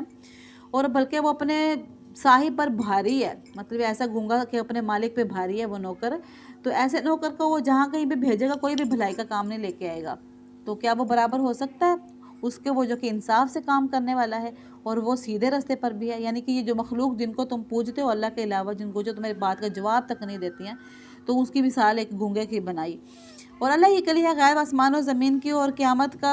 اور بلکہ وہ اپنے صاحب پر بھاری ہے. مطلب ایسا گونگا کہ اپنے مالک پہ بھاری ہے وہ نوکر. تو ایسے نوکر کو وہ جہاں کہیں بھی بھیجے گا کوئی بھی بھلائی کا کام نہیں لے کے آئے گا. تو کیا وہ برابر ہو سکتا ہے اس کے وہ جو کہ انصاف سے کام کرنے والا ہے اور وہ سیدھے راستے پر بھی ہے؟ یعنی کہ یہ جو مخلوق جن کو تم پوجتے ہو اللہ کے علاوہ, جن کو جو تمہاری بات کا جواب تک نہیں دیتی ہیں, تو اس کی مثال ایک گونگے کی بنائی. اور اللہ یہ کلی ہے غائب آسمان و زمین کی, اور قیامت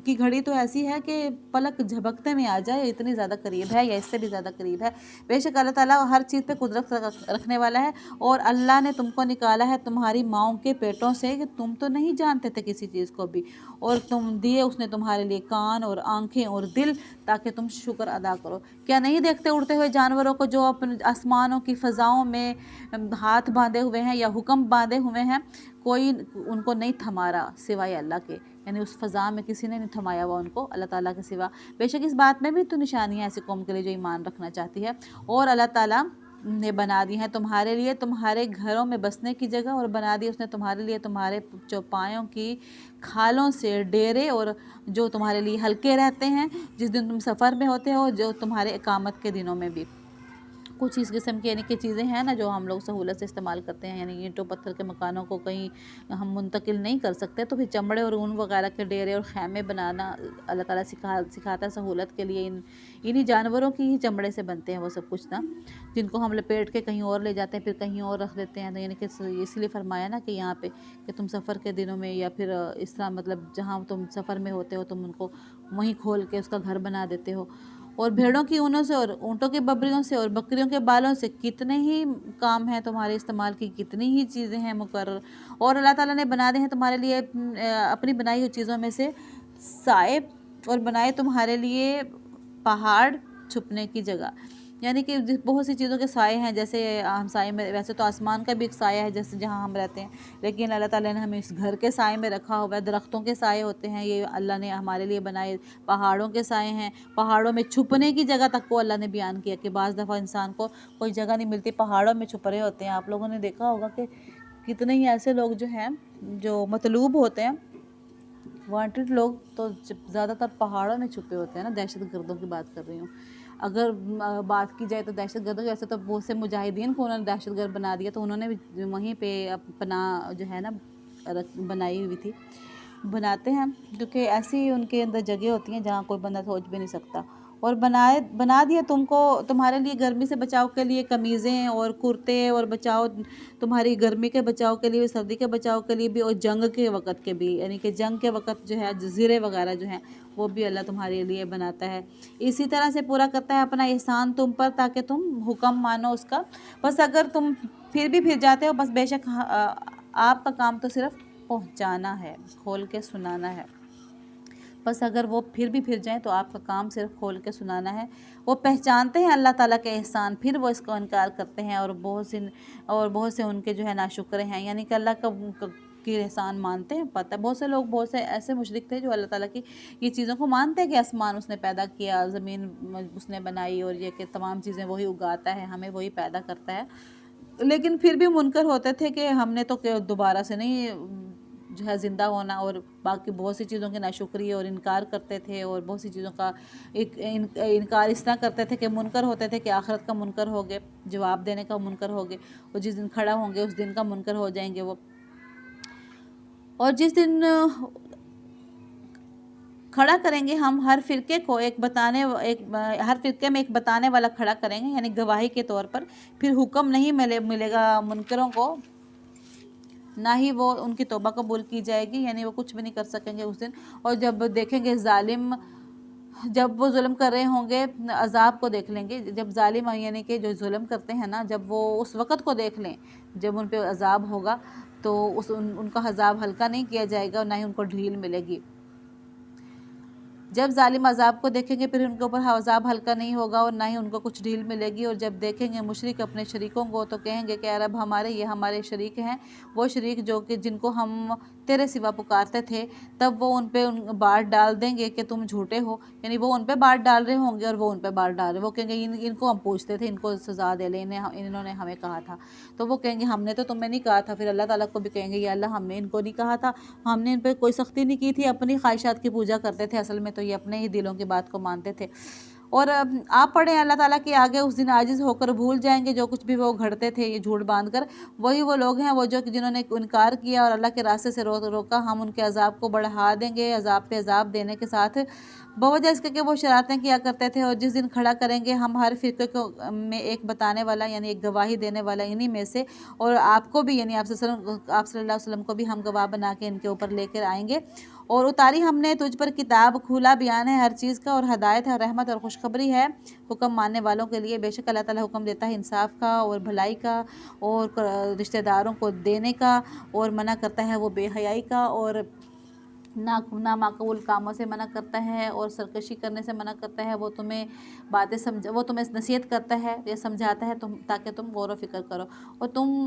کی گھڑی تو ایسی ہے کہ پلک جھپکتے میں آ جائے, اتنی زیادہ قریب ہے یا اس سے بھی زیادہ قریب ہے. بے شک اللہ تعالیٰ ہر چیز پہ قدرت رکھنے والا ہے. اور اللہ نے تم کو نکالا ہے تمہاری ماؤں کے پیٹوں سے, کہ تم تو نہیں جانتے تھے کسی چیز کو بھی, اور تم دیے اس نے تمہارے لیے کان اور آنکھیں اور دل تاکہ تم شکر ادا کرو. کیا نہیں دیکھتے اڑتے ہوئے جانوروں کو جو اپنے آسمانوں کی فضاؤں میں ہاتھ باندھے ہوئے ہیں یا حکم باندھے ہوئے ہیں؟ کوئی ان کو نہیں تھما رہا سوائے اللہ کے، یعنی اس فضا میں کسی نے نہیں تھمایا ہوا ان کو اللہ تعالیٰ کے سوا۔ بے شک اس بات میں بھی تو نشانی ہے ایسی قوم کے لیے جو ایمان رکھنا چاہتی ہے۔ اور اللہ تعالیٰ نے بنا دی ہے تمہارے لیے تمہارے گھروں میں بسنے کی جگہ، اور بنا دی اس نے تمہارے لیے تمہارے چوپایوں کی کھالوں سے ڈیرے، اور جو تمہارے لیے ہلکے رہتے ہیں جس دن تم سفر میں ہوتے ہو، جو تمہارے اقامت کے دنوں میں بھی۔ کچھ اس قسم کی یعنی کہ چیزیں ہیں نا جو ہم لوگ سہولت سے استعمال کرتے ہیں، یعنی اینٹوں پتھر کے مکانوں کو کہیں ہم منتقل نہیں کر سکتے، تو پھر چمڑے اور اون وغیرہ کے ڈیرے اور خیمے بنانا اللہ تعالیٰ سکھاتا ہے سہولت کے لیے۔ انہی جانوروں کی ہی چمڑے سے بنتے ہیں وہ سب کچھ نا، جن کو ہم لپیٹ کے کہیں اور لے جاتے ہیں، پھر کہیں اور رکھ دیتے ہیں۔ تو یعنی کہ اس لیے فرمایا نا کہ یہاں پہ کہ تم سفر کے دنوں میں یا پھر اس طرح مطلب جہاں تم سفر میں ہوتے ہو تم ان کو وہیں کھول کے اس کا گھر بنا دیتے ہو۔ اور بھیڑوں کی اونوں سے اور اونٹوں کی ببریوں سے اور بکریوں کے بالوں سے کتنے ہی کام ہیں تمہارے استعمال کی، کتنی ہی چیزیں ہیں مقرر۔ اور اللہ تعالیٰ نے بنا دے ہیں تمہارے لیے اپنی بنائی ہوئی چیزوں میں سے سائے، اور بنائے تمہارے لیے پہاڑ چھپنے کی جگہ، یعنی کہ بہت سی چیزوں کے سائے ہیں، جیسے ہم سائے میں ویسے تو آسمان کا بھی ایک سایہ ہے جیسے جہاں ہم رہتے ہیں، لیکن اللہ تعالیٰ نے ہمیں اس گھر کے سائے میں رکھا ہوا ہے۔ درختوں کے سائے ہوتے ہیں، یہ اللہ نے ہمارے لیے بنائے۔ پہاڑوں کے سائے ہیں، پہاڑوں میں چھپنے کی جگہ تک کو اللہ نے بیان کیا کہ بعض دفعہ انسان کو کوئی جگہ نہیں ملتی، پہاڑوں میں چھپ رہے ہوتے ہیں۔ آپ لوگوں نے دیکھا ہوگا کہ کتنے ہی ایسے لوگ جو ہیں جو مطلوب ہوتے ہیں، وانٹڈ لوگ، تو زیادہ تر پہاڑوں میں چھپے ہوتے ہیں نا۔ دہشت گردوں کی بات کر رہی ہوں۔ اگر بات کی جائے تو دہشت گردوں کی، ایسے تو بہت سے مجاہدین کو انہوں نے دہشت گرد بنا دیا، تو انہوں نے بھی وہیں پہ اپنا جو ہے نا بنائی ہوئی تھی، بناتے ہیں، کیونکہ ایسی ان کے اندر جگہ ہوتی ہیں جہاں کوئی بندہ سوچ بھی نہیں سکتا۔ اور بنا دیا تم کو تمہارے لیے گرمی سے بچاؤ کے لیے قمیضیں اور کرتے، اور بچاؤ تمہاری گرمی کے بچاؤ کے لیے، سردی کے بچاؤ کے لیے بھی، اور جنگ کے وقت کے بھی، یعنی کہ جنگ کے وقت جو ہے جزیرے وغیرہ جو ہیں وہ بھی اللہ تمہارے لیے بناتا ہے۔ اسی طرح سے پورا کرتا ہے اپنا احسان تم پر تاکہ تم حکم مانو اس کا۔ بس اگر تم پھر بھی پھر جاتے ہو، بس بے شک آپ کا کام تو صرف پہنچانا ہے، کھول کے سنانا ہے۔ بس اگر وہ پھر بھی پھر جائیں تو آپ کا کام صرف کھول کے سنانا ہے۔ وہ پہچانتے ہیں اللہ تعالیٰ کے احسان، پھر وہ اس کو انکار کرتے ہیں، اور بہت سے ان کے جو ہے ناشکر ہیں، یعنی کہ اللہ کی احسان مانتے ہیں۔ پتہ بہت سے لوگ، بہت سے ایسے مشرک تھے جو اللہ تعالیٰ کی یہ چیزوں کو مانتے ہیں کہ آسمان اس نے پیدا کیا، زمین اس نے بنائی، اور یہ کہ تمام چیزیں وہی اگاتا ہے، ہمیں وہی پیدا کرتا ہے، لیکن پھر بھی منکر ہوتے تھے کہ ہم نے تو دوبارہ سے نہیں جو ہے زندہ ہونا، اور باقی بہت سی چیزوں کے ناشکری اور انکار کرتے تھے، اور بہت سی چیزوں کا انکار اس طرح کرتے تھے کہ منکر ہوتے تھے کہ آخرت کا منکر ہو گئے، جواب دینے کا منکر ہو گئے، اور جس دن کھڑا ہوں گے اس دن کا منکر ہو جائیں گے وہ۔ اور جس دن کھڑا کریں گے ہم ہر فرقے کو ہر فرقے میں ایک بتانے والا کھڑا کریں گے، یعنی گواہی کے طور پر، پھر حکم نہیں ملے گا منکروں کو، نہ ہی وہ ان کی توبہ قبول کی جائے گی، یعنی وہ کچھ بھی نہیں کر سکیں گے اس دن۔ اور جب دیکھیں گے ظالم، جب وہ ظلم کر رہے ہوں گے، عذاب کو دیکھ لیں گے، جب ظالم یعنی کہ جو ظلم کرتے ہیں نا، جب وہ اس وقت کو دیکھ لیں جب ان پہ عذاب ہوگا، تو ان کا عذاب ہلکا نہیں کیا جائے گا، اور نہ ہی ان کو ڈھیل ملے گی۔ جب ظالم عذاب کو دیکھیں گے پھر ان کے اوپر عذاب ہلکا نہیں ہوگا، اور نہ ہی ان کو کچھ ڈھیل ملے گی۔ اور جب دیکھیں گے مشرک اپنے شریکوں کو تو کہیں گے کہ اے رب ہمارے، یہ ہمارے شریک ہیں، وہ شریک جو کہ جن کو ہم تیرے سوا پکارتے تھے، تب وہ ان پہ بار ڈال دیں گے کہ تم جھوٹے ہو، یعنی وہ ان پہ بار ڈال رہے ہوں گے اور وہ ان پہ بار ڈال رہے، وہ کہیں گے ان کو ہم پوچھتے تھے، ان کو سزا دے لیں، انہوں نے ہمیں کہا تھا، تو وہ کہیں گے ہم نے تو تمہیں نہیں کہا تھا۔ پھر اللہ تعالیٰ کو بھی کہیں گے یا اللہ ہم نے ان کو نہیں کہا تھا، ہم نے ان پہ کوئی سختی نہیں کی تھی، اپنی خواہشات کی پوجا کرتے تھے، اصل میں تو یہ اپنے ہی دلوں کی بات کو مانتے تھے۔ اور آپ پڑھیں اللہ تعالیٰ کے آگے اس دن عاجز ہو کر بھول جائیں گے جو کچھ بھی وہ گھڑتے تھے یہ جھوٹ باندھ کر، وہی وہ لوگ ہیں وہ جنہوں نے انکار کیا اور اللہ کے راستے سے روکا، ہم ان کے عذاب کو بڑھا دیں گے، عذاب پہ عذاب دینے کے ساتھ، بوجہ اس کے کہ وہ شرارتیں کیا کرتے تھے۔ اور جس دن کھڑا کریں گے ہم ہر فرقے کو میں ایک بتانے والا، یعنی ایک گواہی دینے والا انہی میں سے، اور آپ کو بھی، یعنی آپ صلی اللہ علیہ وسلم کو بھی ہم گواہ بنا کے ان کے اوپر لے کر آئیں گے۔ اور اتاری ہم نے تجھ پر کتاب، کھلا بیان ہے ہر چیز کا، اور ہدایت ہے، رحمت اور خوشخبری ہے حکم ماننے والوں کے لیے۔ بے شک اللہ تعالیٰ حکم دیتا ہے انصاف کا اور بھلائی کا اور رشتہ داروں کو دینے کا، اور منع کرتا ہے وہ بے حیائی کا، اور نامعقول کاموں سے منع کرتا ہے، اور سرکشی کرنے سے منع کرتا ہے۔ وہ تمہیں نصیحت کرتا ہے یا سمجھاتا ہے تاکہ تم غور و فکر کرو، اور تم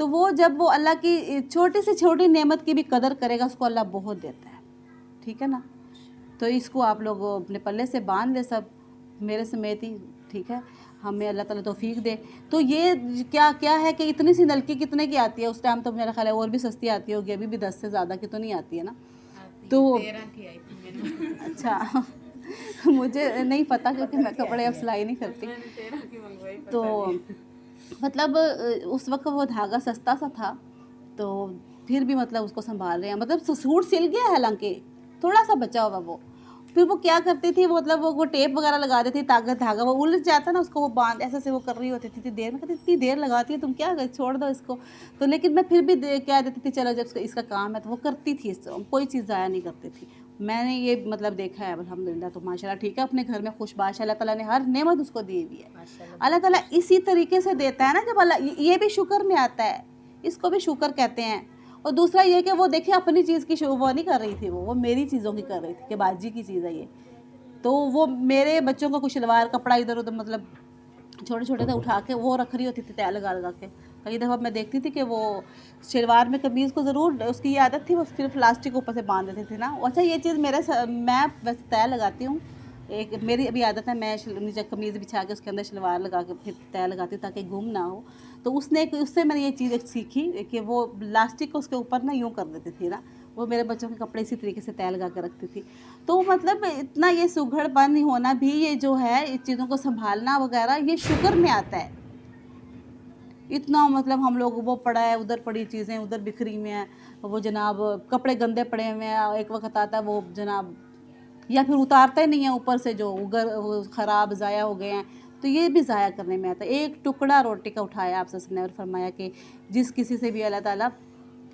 تو وہ جب وہ اللہ کی چھوٹی سے چھوٹی نعمت کی بھی قدر کرے گا اس کو اللہ بہت دیتا ہے، ٹھیک ہے نا. تو اس کو آپ لوگ اپنے پلے سے باندھ لے سب، میرے سمیت ہی، ٹھیک ہے. ہمیں اللہ تعالیٰ توفیق دے. تو یہ کیا ہے کہ اتنی سی نلکی کتنے کی آتی ہے اس ٹائم؟ تو میرا خیال ہے اور بھی سستی آتی ہوگی، ابھی بھی 10 سے زیادہ کی تو نہیں آتی ہے نا. تو 13 کی آئی تھی میرے اچھا مجھے نہیں پتہ کیونکہ میں کپڑے اب سلائی نہیں کرتی. 13 کی منگوائی. تو مطلب اس وقت وہ دھاگا سستا سا تھا، تو پھر بھی مطلب اس کو سنبھال رہے ہیں. مطلب سوٹ سل گیا ہے حالانکہ تھوڑا سا بچا ہوا وہ. پھر وہ کیا کرتی تھی، مطلب وہ ٹیپ وغیرہ لگا دیتی تاکہ دھاگا وہ الجھ جاتا نا، اس کو وہ باندھ ایسے سے وہ کر رہی ہوتی تھی. اتنی دیر میں کہتی اتنی دیر لگاتی ہے تم، کیا چھوڑ دو اس کو. تو لیکن میں پھر بھی کہہ دیتی تھی چلو جب اس کا کام ہے تو وہ کرتی تھی، کوئی چیز ضائع نہیں کرتی تھی. میں نے یہ مطلب دیکھا ہے الحمدللہ. تو ماشاء اللہ ٹھیک ہے، اپنے گھر میں خوش باش، اللہ تعالیٰ نے ہر نعمت اس کو دی ہوئی ہے. اللہ تعالیٰ اسی طریقے سے دیتا ہے نا. جب اللہ یہ بھی شکر میں آتا ہے، اس کو بھی شکر کہتے ہیں. اور دوسرا یہ کہ وہ دیکھیں اپنی چیز کی وہ نہیں کر رہی تھی، وہ میری چیزوں کی کر رہی تھی کہ باجی کی چیز ہے یہ. تو وہ میرے بچوں کا کچھ شلوار کپڑا ادھر ادھر مطلب چھوٹے چھوٹے سے اٹھا کے وہ رکھ رہی ہوتی تھی تہ لگا لگا کے. کئی دفعہ میں دیکھتی تھی کہ وہ شلوار میں قمیض کو ضرور اس کی یہ عادت تھی، وہ صرف پلاسٹک اوپر سے باندھ دیتی تھی نا. اچھا یہ چیز میں ویسے تہ لگاتی ہوں، ایک میری ابھی عادت ہے، میں نیچے قمیض بچھا کے اس کے اندر شلوار لگا کے پھر تہ لگاتی ہوں تاکہ گم نہ ہو. تو اس سے میں نے یہ چیز سیکھی کہ وہ پلاسٹک کو اس کے اوپر نا یوں کر دیتی تھی نا. وہ میرے بچوں کے کپڑے اسی طریقے سے تہ لگا کے رکھتی تھی. تو مطلب اتنا یہ سگڑ پن ہونا بھی، یہ جو ہے اس چیزوں کو سنبھالنا وغیرہ، یہ شکر میں آتا ہے. اتنا مطلب ہم لوگ وہ پڑا ہے، ادھر پڑی چیزیں ادھر بکھری ہوئی ہیں، وہ جناب کپڑے گندے پڑے ہوئے ہیں. ایک وقت آتا ہے وہ جناب یا پھر اتارتے نہیں ہیں اوپر سے، جو خراب ضائع ہو گئے ہیں. تو یہ بھی ضائع کرنے میں آتا ہے. ایک ٹکڑا روٹی کا اٹھایا آپ سے نے اور فرمایا کہ جس کسی سے بھی اللہ تعالیٰ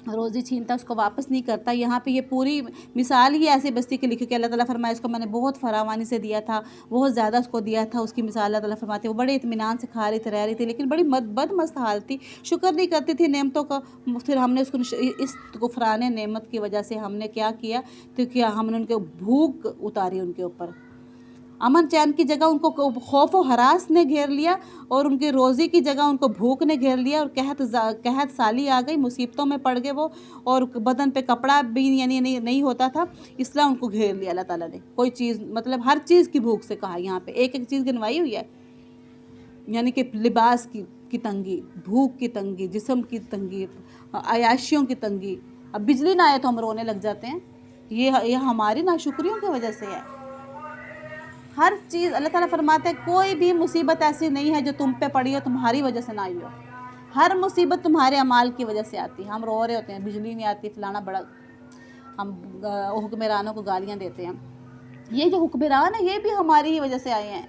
روزی چھینتا اس کو واپس نہیں کرتا. یہاں پہ یہ پوری مثال ہی ایسی بستی کی لکھی کہ اللہ تعالیٰ فرمایا اس کو میں نے بہت فراوانی سے دیا تھا، بہت زیادہ اس کو دیا تھا. اس کی مثال اللہ تعالیٰ فرماتے وہ بڑے اطمینان سے کھا رہی تھی، رہ رہی تھی، لیکن بڑی بد مست حال تھی، شکر نہیں کرتی تھی نعمتوں کا. پھر ہم نے اس کو اس غفران نعمت کی وجہ سے ہم نے کیا کیا، تو کیا ہم نے ان کے بھوک اتاری ان کے اوپر. امن چین کی جگہ ان کو خوف و ہراس نے گھیر لیا، اور ان کی روزی کی جگہ ان کو بھوک نے گھیر لیا، اور قحط سالی آ گئی، مصیبتوں میں پڑ گئے وہ. اور بدن پہ کپڑا بھی یعنی نہیں ہوتا تھا، اس طرح ان کو گھیر لیا اللہ تعالیٰ نے. کوئی چیز مطلب ہر چیز کی بھوک سے کہا، یہاں پہ ایک ایک چیز گنوائی ہوئی ہے. یعنی کہ لباس کی تنگی، بھوک کی تنگی، جسم کی تنگی، عیاشیوں کی تنگی. اب بجلی نہ آئے تو ہم رونے لگ جاتے ہیں. یہ ہماری ناشکریوں کی وجہ سے ہے. ہر چیز اللہ تعالیٰ فرماتے ہیں کوئی بھی مصیبت ایسی نہیں ہے جو تم پہ پڑی ہو تمہاری وجہ سے نہ آئی ہو. ہر مصیبت تمہارے اعمال کی وجہ سے آتی ہے. ہم رو رہے ہوتے ہیں بجلی نہیں آتی فلانا بڑا، ہم حکمرانوں کو گالیاں دیتے ہیں. یہ جو حکمران ہیں یہ بھی ہماری ہی وجہ سے آئے ہیں.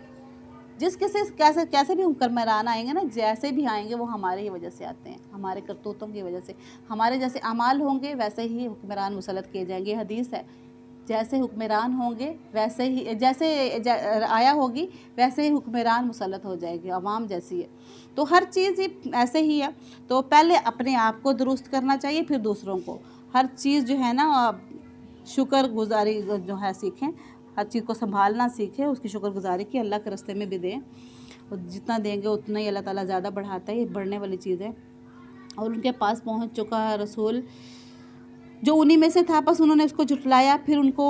جس کیسے بھی حکمران آئیں گے نا، جیسے بھی آئیں گے وہ ہماری ہی وجہ سے آتے ہیں، ہمارے کرتوتوں کی وجہ سے. ہمارے جیسے اعمال ہوں گے ویسے ہی حکمران مسلط کیے جائیں گے. یہ حدیث ہے، جیسے حکمران ہوں گے ویسے ہی، جیسے آیا ہوگی ویسے ہی حکمران مسلط ہو جائے گی، عوام جیسی ہے. تو ہر چیز ہی ایسے ہی ہے. تو پہلے اپنے آپ کو درست کرنا چاہیے، پھر دوسروں کو. ہر چیز جو ہے نا شکر گزاری جو ہے سیکھیں، ہر چیز کو سنبھالنا سیکھیں، اس کی شکر گزاری کی، اللہ کے راستے میں بھی دیں. اور جتنا دیں گے اتنا ہی اللہ تعالیٰ زیادہ بڑھاتا ہے. یہ بڑھنے والی چیز ہے. اور ان کے پاس پہنچ چکا ہے رسول جو انہی میں سے تھا، بس انہوں نے اس کو جھٹلایا. پھر ان کو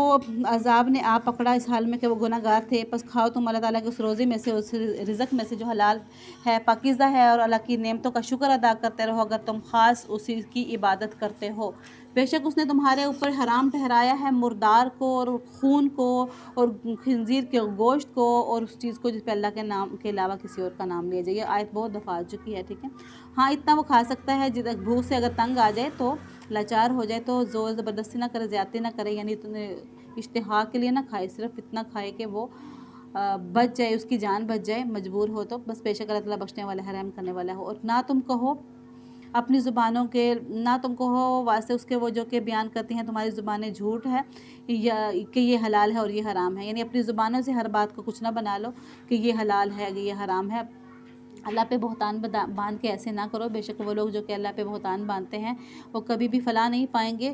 عذاب نے آ پکڑا اس حال میں کہ وہ گناہ گار تھے. بس کھاؤ تم اللہ تعالیٰ کے اس روزے میں سے، اس رزق میں سے جو حلال ہے، پاکیزہ ہے، اور اللہ کی نعمتوں کا شکر ادا کرتے رہو اگر تم خاص اسی کی عبادت کرتے ہو. بے شک اس نے تمہارے اوپر حرام ٹھہرایا ہے مردار کو، اور خون کو، اور خنزیر کے گوشت کو، اور اس چیز کو جس پہ اللہ کے نام کے علاوہ کسی اور کا نام لیا جائے. یہ آیت بہت دفعہ آ چکی ہے، ٹھیک ہے. ہاں اتنا وہ کھا سکتا ہے، بھوک سے اگر تنگ آ جائے تو لاچار ہو جائے تو زور زبردستی نہ کرے، زیادتی نہ کرے. یعنی اتنے اشتہا کے لیے نہ کھائے، صرف اتنا کھائے کہ وہ بچ جائے، اس کی جان بچ جائے. مجبور ہو تو بس، بے شک اللہ تعالیٰ بخشنے والا ہے، رحم کرنے والا ہو. اور نہ تم کہو اپنی زبانوں کے، نہ تم کہو واسطے اس کے وہ جو کہ بیان کرتی ہیں تمہاری زبانیں جھوٹ ہے کہ یہ حلال ہے اور یہ حرام ہے. یعنی اپنی زبانوں سے ہر بات کو کچھ نہ بنا لو کہ یہ حلال ہے کہ یہ حرام ہے. اللہ پہ بہتان باندھ کے ایسے نہ کرو. بے شک وہ لوگ جو کہ اللہ پہ بہتان باندھتے ہیں وہ کبھی بھی فلاح نہیں پائیں گے.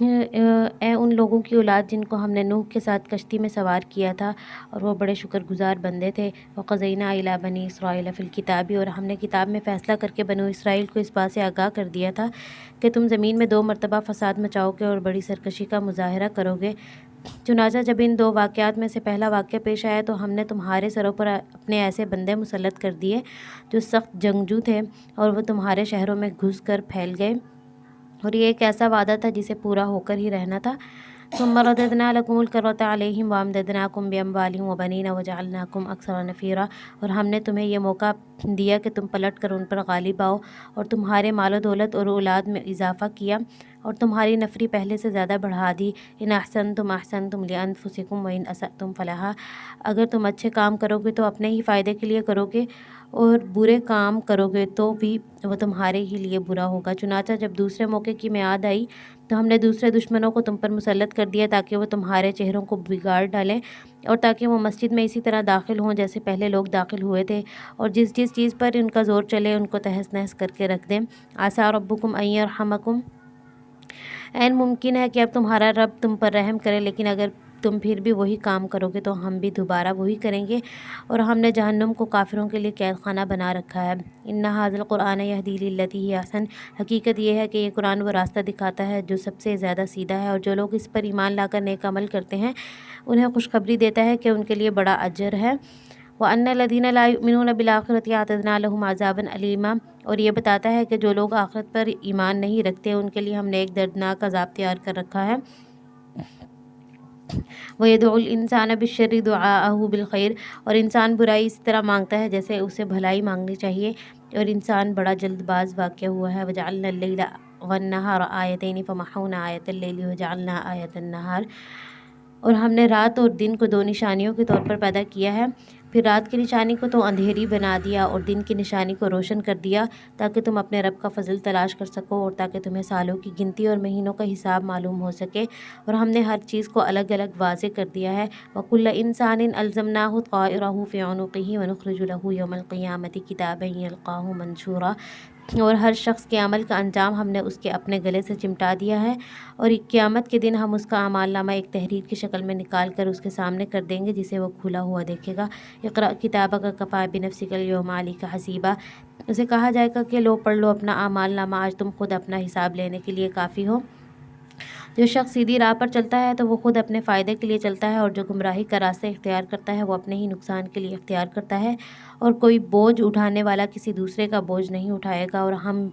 اے ان لوگوں کی اولاد جن کو ہم نے نوح کے ساتھ کشتی میں سوار کیا تھا اور وہ بڑے شکر گزار بندے تھے. وقضینا الی بنی اسرائیل فی الکتاب، اور ہم نے کتاب میں فیصلہ کر کے بنو اسرائیل کو اس بات سے آگاہ کر دیا تھا کہ تم زمین میں 2 مرتبہ فساد مچاؤ گے اور بڑی سرکشی کا مظاہرہ کرو گے. چنانچہ جب ان 2 واقعات میں سے پہلا واقعہ پیش آیا تو ہم نے تمہارے سروں پر اپنے ایسے بندے مسلط کر دیے جو سخت جنگجو تھے، اور وہ تمہارے شہروں میں گھس کر پھیل گئے، اور یہ ایک ایسا وعدہ تھا جسے پورا ہو کر ہی رہنا تھا. ثم رددنا لكم الكرة عليهم وامددناكم باموال وبنين وجعلناكم اکثر نفیرا، اور ہم نے تمہیں یہ موقع دیا کہ تم پلٹ کر ان پر غالب آؤ اور تمہارے مال و دولت اور اولاد میں اضافہ کیا اور تمہاری نفری پہلے سے زیادہ بڑھا دی. ان احسنتم احسنتم لانفسکم وان اسأتم فلہا، اگر تم اچھے کام کرو گے تو اپنے ہی فائدے کے لیے کرو گے، اور برے کام کرو گے تو بھی وہ تمہارے ہی لیے برا ہوگا. چنانچہ جب دوسرے موقع کی میعاد آئی تو ہم نے دوسرے دشمنوں کو تم پر مسلط کر دیا تاکہ وہ تمہارے چہروں کو بگاڑ ڈالیں اور تاکہ وہ مسجد میں اسی طرح داخل ہوں جیسے پہلے لوگ داخل ہوئے تھے، اور جس چیز پر ان کا زور چلے ان کو تہس نہس کر کے رکھ دیں. عسیٰ ربکم ان یرحمکم، عین ممکن ہے کہ اب تمہارا رب تم پر رحم کرے، لیکن اگر تم پھر بھی وہی کام کرو گے تو ہم بھی دوبارہ وہی کریں گے، اور ہم نے جہنم کو کافروں کے لیے قید خانہ بنا رکھا ہے. ان ھذا القرآن یہدی للتی ہی احسن، حقیقت یہ ہے کہ یہ قرآن وہ راستہ دکھاتا ہے جو سب سے زیادہ سیدھا ہے، اور جو لوگ اس پر ایمان لا کر نیک عمل کرتے ہیں انہیں خوشخبری دیتا ہے کہ ان کے لیے بڑا اجر ہے. وَأَنَّ الَّذِينَ لَا يُؤْمِنُونَ بِالْآخِرَةِ أَعْتَدْنَا لَهُمْ عَذَابًا أَلِيمًا، اور یہ بتاتا ہے کہ جو لوگ آخرت پر ایمان نہیں رکھتے ان کے لیے ہم نے ایک دردناک عذاب تیار کر رکھا ہے. وَيَدْعُ الْإِنسَانَ بِالشَّرِّ دُعَاءَهُ بِالْخَيْرِ، اور انسان برائی اسی طرح مانگتا ہے جیسے اسے بھلائی مانگنی چاہیے، اور انسان بڑا جلد باز واقع ہوا ہے. وَجَعَلْنَا اللَّيْلَ وَالنَّهَارَ آیَتَيْنِ فَمَحَوْنَا آیَةَ اللَّيْلِ وَجَعَلْنَا آیَةَ النَّهَارِ، اور ہم نے رات اور دن کو 2 نشانیوں کے طور پر پیدا کیا ہے، پھر رات کی نشانی کو تو اندھیری بنا دیا اور دن کی نشانی کو روشن کر دیا تاکہ تم اپنے رب کا فضل تلاش کر سکو اور تاکہ تمہیں سالوں کی گنتی اور مہینوں کا حساب معلوم ہو سکے، اور ہم نے ہر چیز کو الگ الگ واضح کر دیا ہے. وَكُلَّ إِنسَانٍ أَلْزَمْنَاهُ طَائِرَهُ فِي عُنُقِهِ وَنُخْرِجُ لَهُ يَوْمَ الْقِيَامَةِ كِتَابًا يَلْقَاهُ مَنشُورًا، اور ہر شخص کے عمل کا انجام ہم نے اس کے اپنے گلے سے چمٹا دیا ہے، اور قیامت کے دن ہم اس کا اعمال نامہ ایک تحریر کی شکل میں نکال کر اس کے سامنے کر دیں گے جسے وہ کھلا ہوا دیکھے گا. اقرأ کتابک کفیٰ بنفسک اليوم علیک حسیبا، اسے کہا جائے گا کہ لو پڑھ لو اپنا اعمال نامہ، آج تم خود اپنا حساب لینے کے لیے کافی ہو. جو شخص سیدھی راہ پر چلتا ہے تو وہ خود اپنے فائدے کے لیے چلتا ہے، اور جو گمراہی کا راستہ اختیار کرتا ہے وہ اپنے ہی نقصان کے لیے اختیار کرتا ہے، اور کوئی بوجھ اٹھانے والا کسی دوسرے کا بوجھ نہیں اٹھائے گا. اور ہم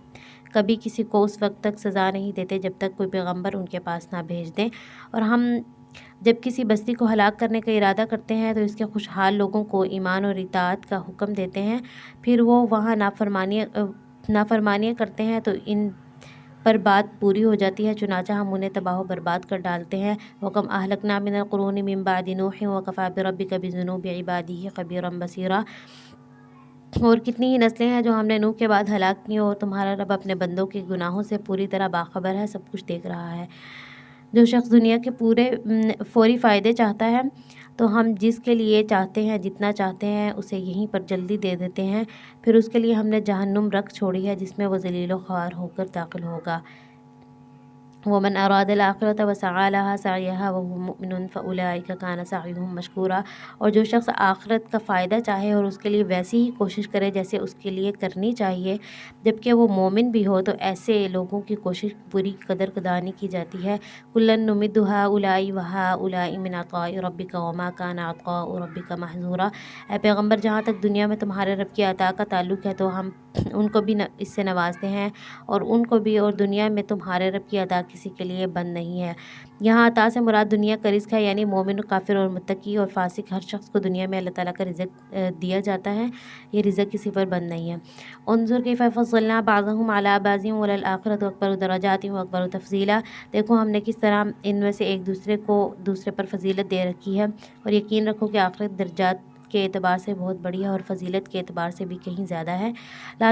کبھی کسی کو اس وقت تک سزا نہیں دیتے جب تک کوئی پیغمبر ان کے پاس نہ بھیج دیں، اور ہم جب کسی بستی کو ہلاک کرنے کا ارادہ کرتے ہیں تو اس کے خوشحال لوگوں کو ایمان اور اطاعت کا حکم دیتے ہیں، پھر وہ وہاں نافرمانیاں کرتے ہیں تو ان پر بات پوری ہو جاتی ہے، چنانچہ ہم انہیں تباہ و برباد کر ڈالتے ہیں. وَكَمْ أَهْلَكْنَا مِنَ الْقُرُونِ مِنْ بَعْدِ نُوحٍ وَكَفَىٰ بِرَبِّكَ بِذُنُوبِ عِبَادِهِ خَبِيرًا بَصِيرًا، اور کتنی ہی نسلیں ہیں جو ہم نے نوح کے بعد ہلاک کی، اور تمہارا رب اپنے بندوں کے گناہوں سے پوری طرح باخبر ہے، سب کچھ دیکھ رہا ہے. جو شخص دنیا کے پورے فوری فائدے چاہتا ہے تو ہم جس کے لیے چاہتے ہیں جتنا چاہتے ہیں اسے یہیں پر جلدی دے دیتے ہیں، پھر اس کے لیے ہم نے جہنم رکھ چھوڑی ہے جس میں وہ ذلیل و خوار ہو کر داخل ہوگا. وَمَنْ أَرَادَ الْآخِرَةَ وَسَعَىٰ لَهَا سَعْيَهَا وَهُوَ مُؤْمِنٌ فَأُولَٰئِكَ كَانَ سَعْيُهُمْ مَشْكُورًا، اور جو شخص آخرت کا فائدہ چاہے اور اس کے لیے ویسی ہی کوشش کرے جیسے اس کے لیے کرنی چاہیے جبکہ وہ مومن بھی ہو، تو ایسے لوگوں کی کوشش پوری قدردانی کی جاتی ہے. كُلًّا نُمِدُّ هَٰؤُلَاءِ وَهَٰؤُلَاءِ مِنْ عَطَاءِ رَبِّكَ وَمَا كَانَ عَطَاءُ رَبِّكَ مَحْظُورًا، اے پیغمبر جہاں تک دنیا میں تمہارے رب کی عطا کا تعلق ہے تو ہم ان کو بھی اس سے نوازتے ہیں اور ان کو بھی، اور دنیا میں تمہارے رب کی عطا کسی کے لیے بند نہیں ہے. یہاں عطا سے مراد دنیا کا رزق ہے، یعنی مومن، کافر اور متقی اور فاسق ہر شخص کو دنیا میں اللہ تعالیٰ کا رزق دیا جاتا ہے، یہ رزق کسی پر بند نہیں ہے. انظر کیف فضلنا بعضهم علی بعض وللآخرۃ اکبر درجات واکبر تفضیلا، دیکھو ہم نے کس طرح ان میں سے ایک دوسرے کو دوسرے پر فضیلت دے رکھی ہے، اور یقین رکھو کہ آخرت درجات کے اعتبار سے بہت بڑی ہے اور فضیلت کے اعتبار سے بھی کہیں زیادہ ہے. لا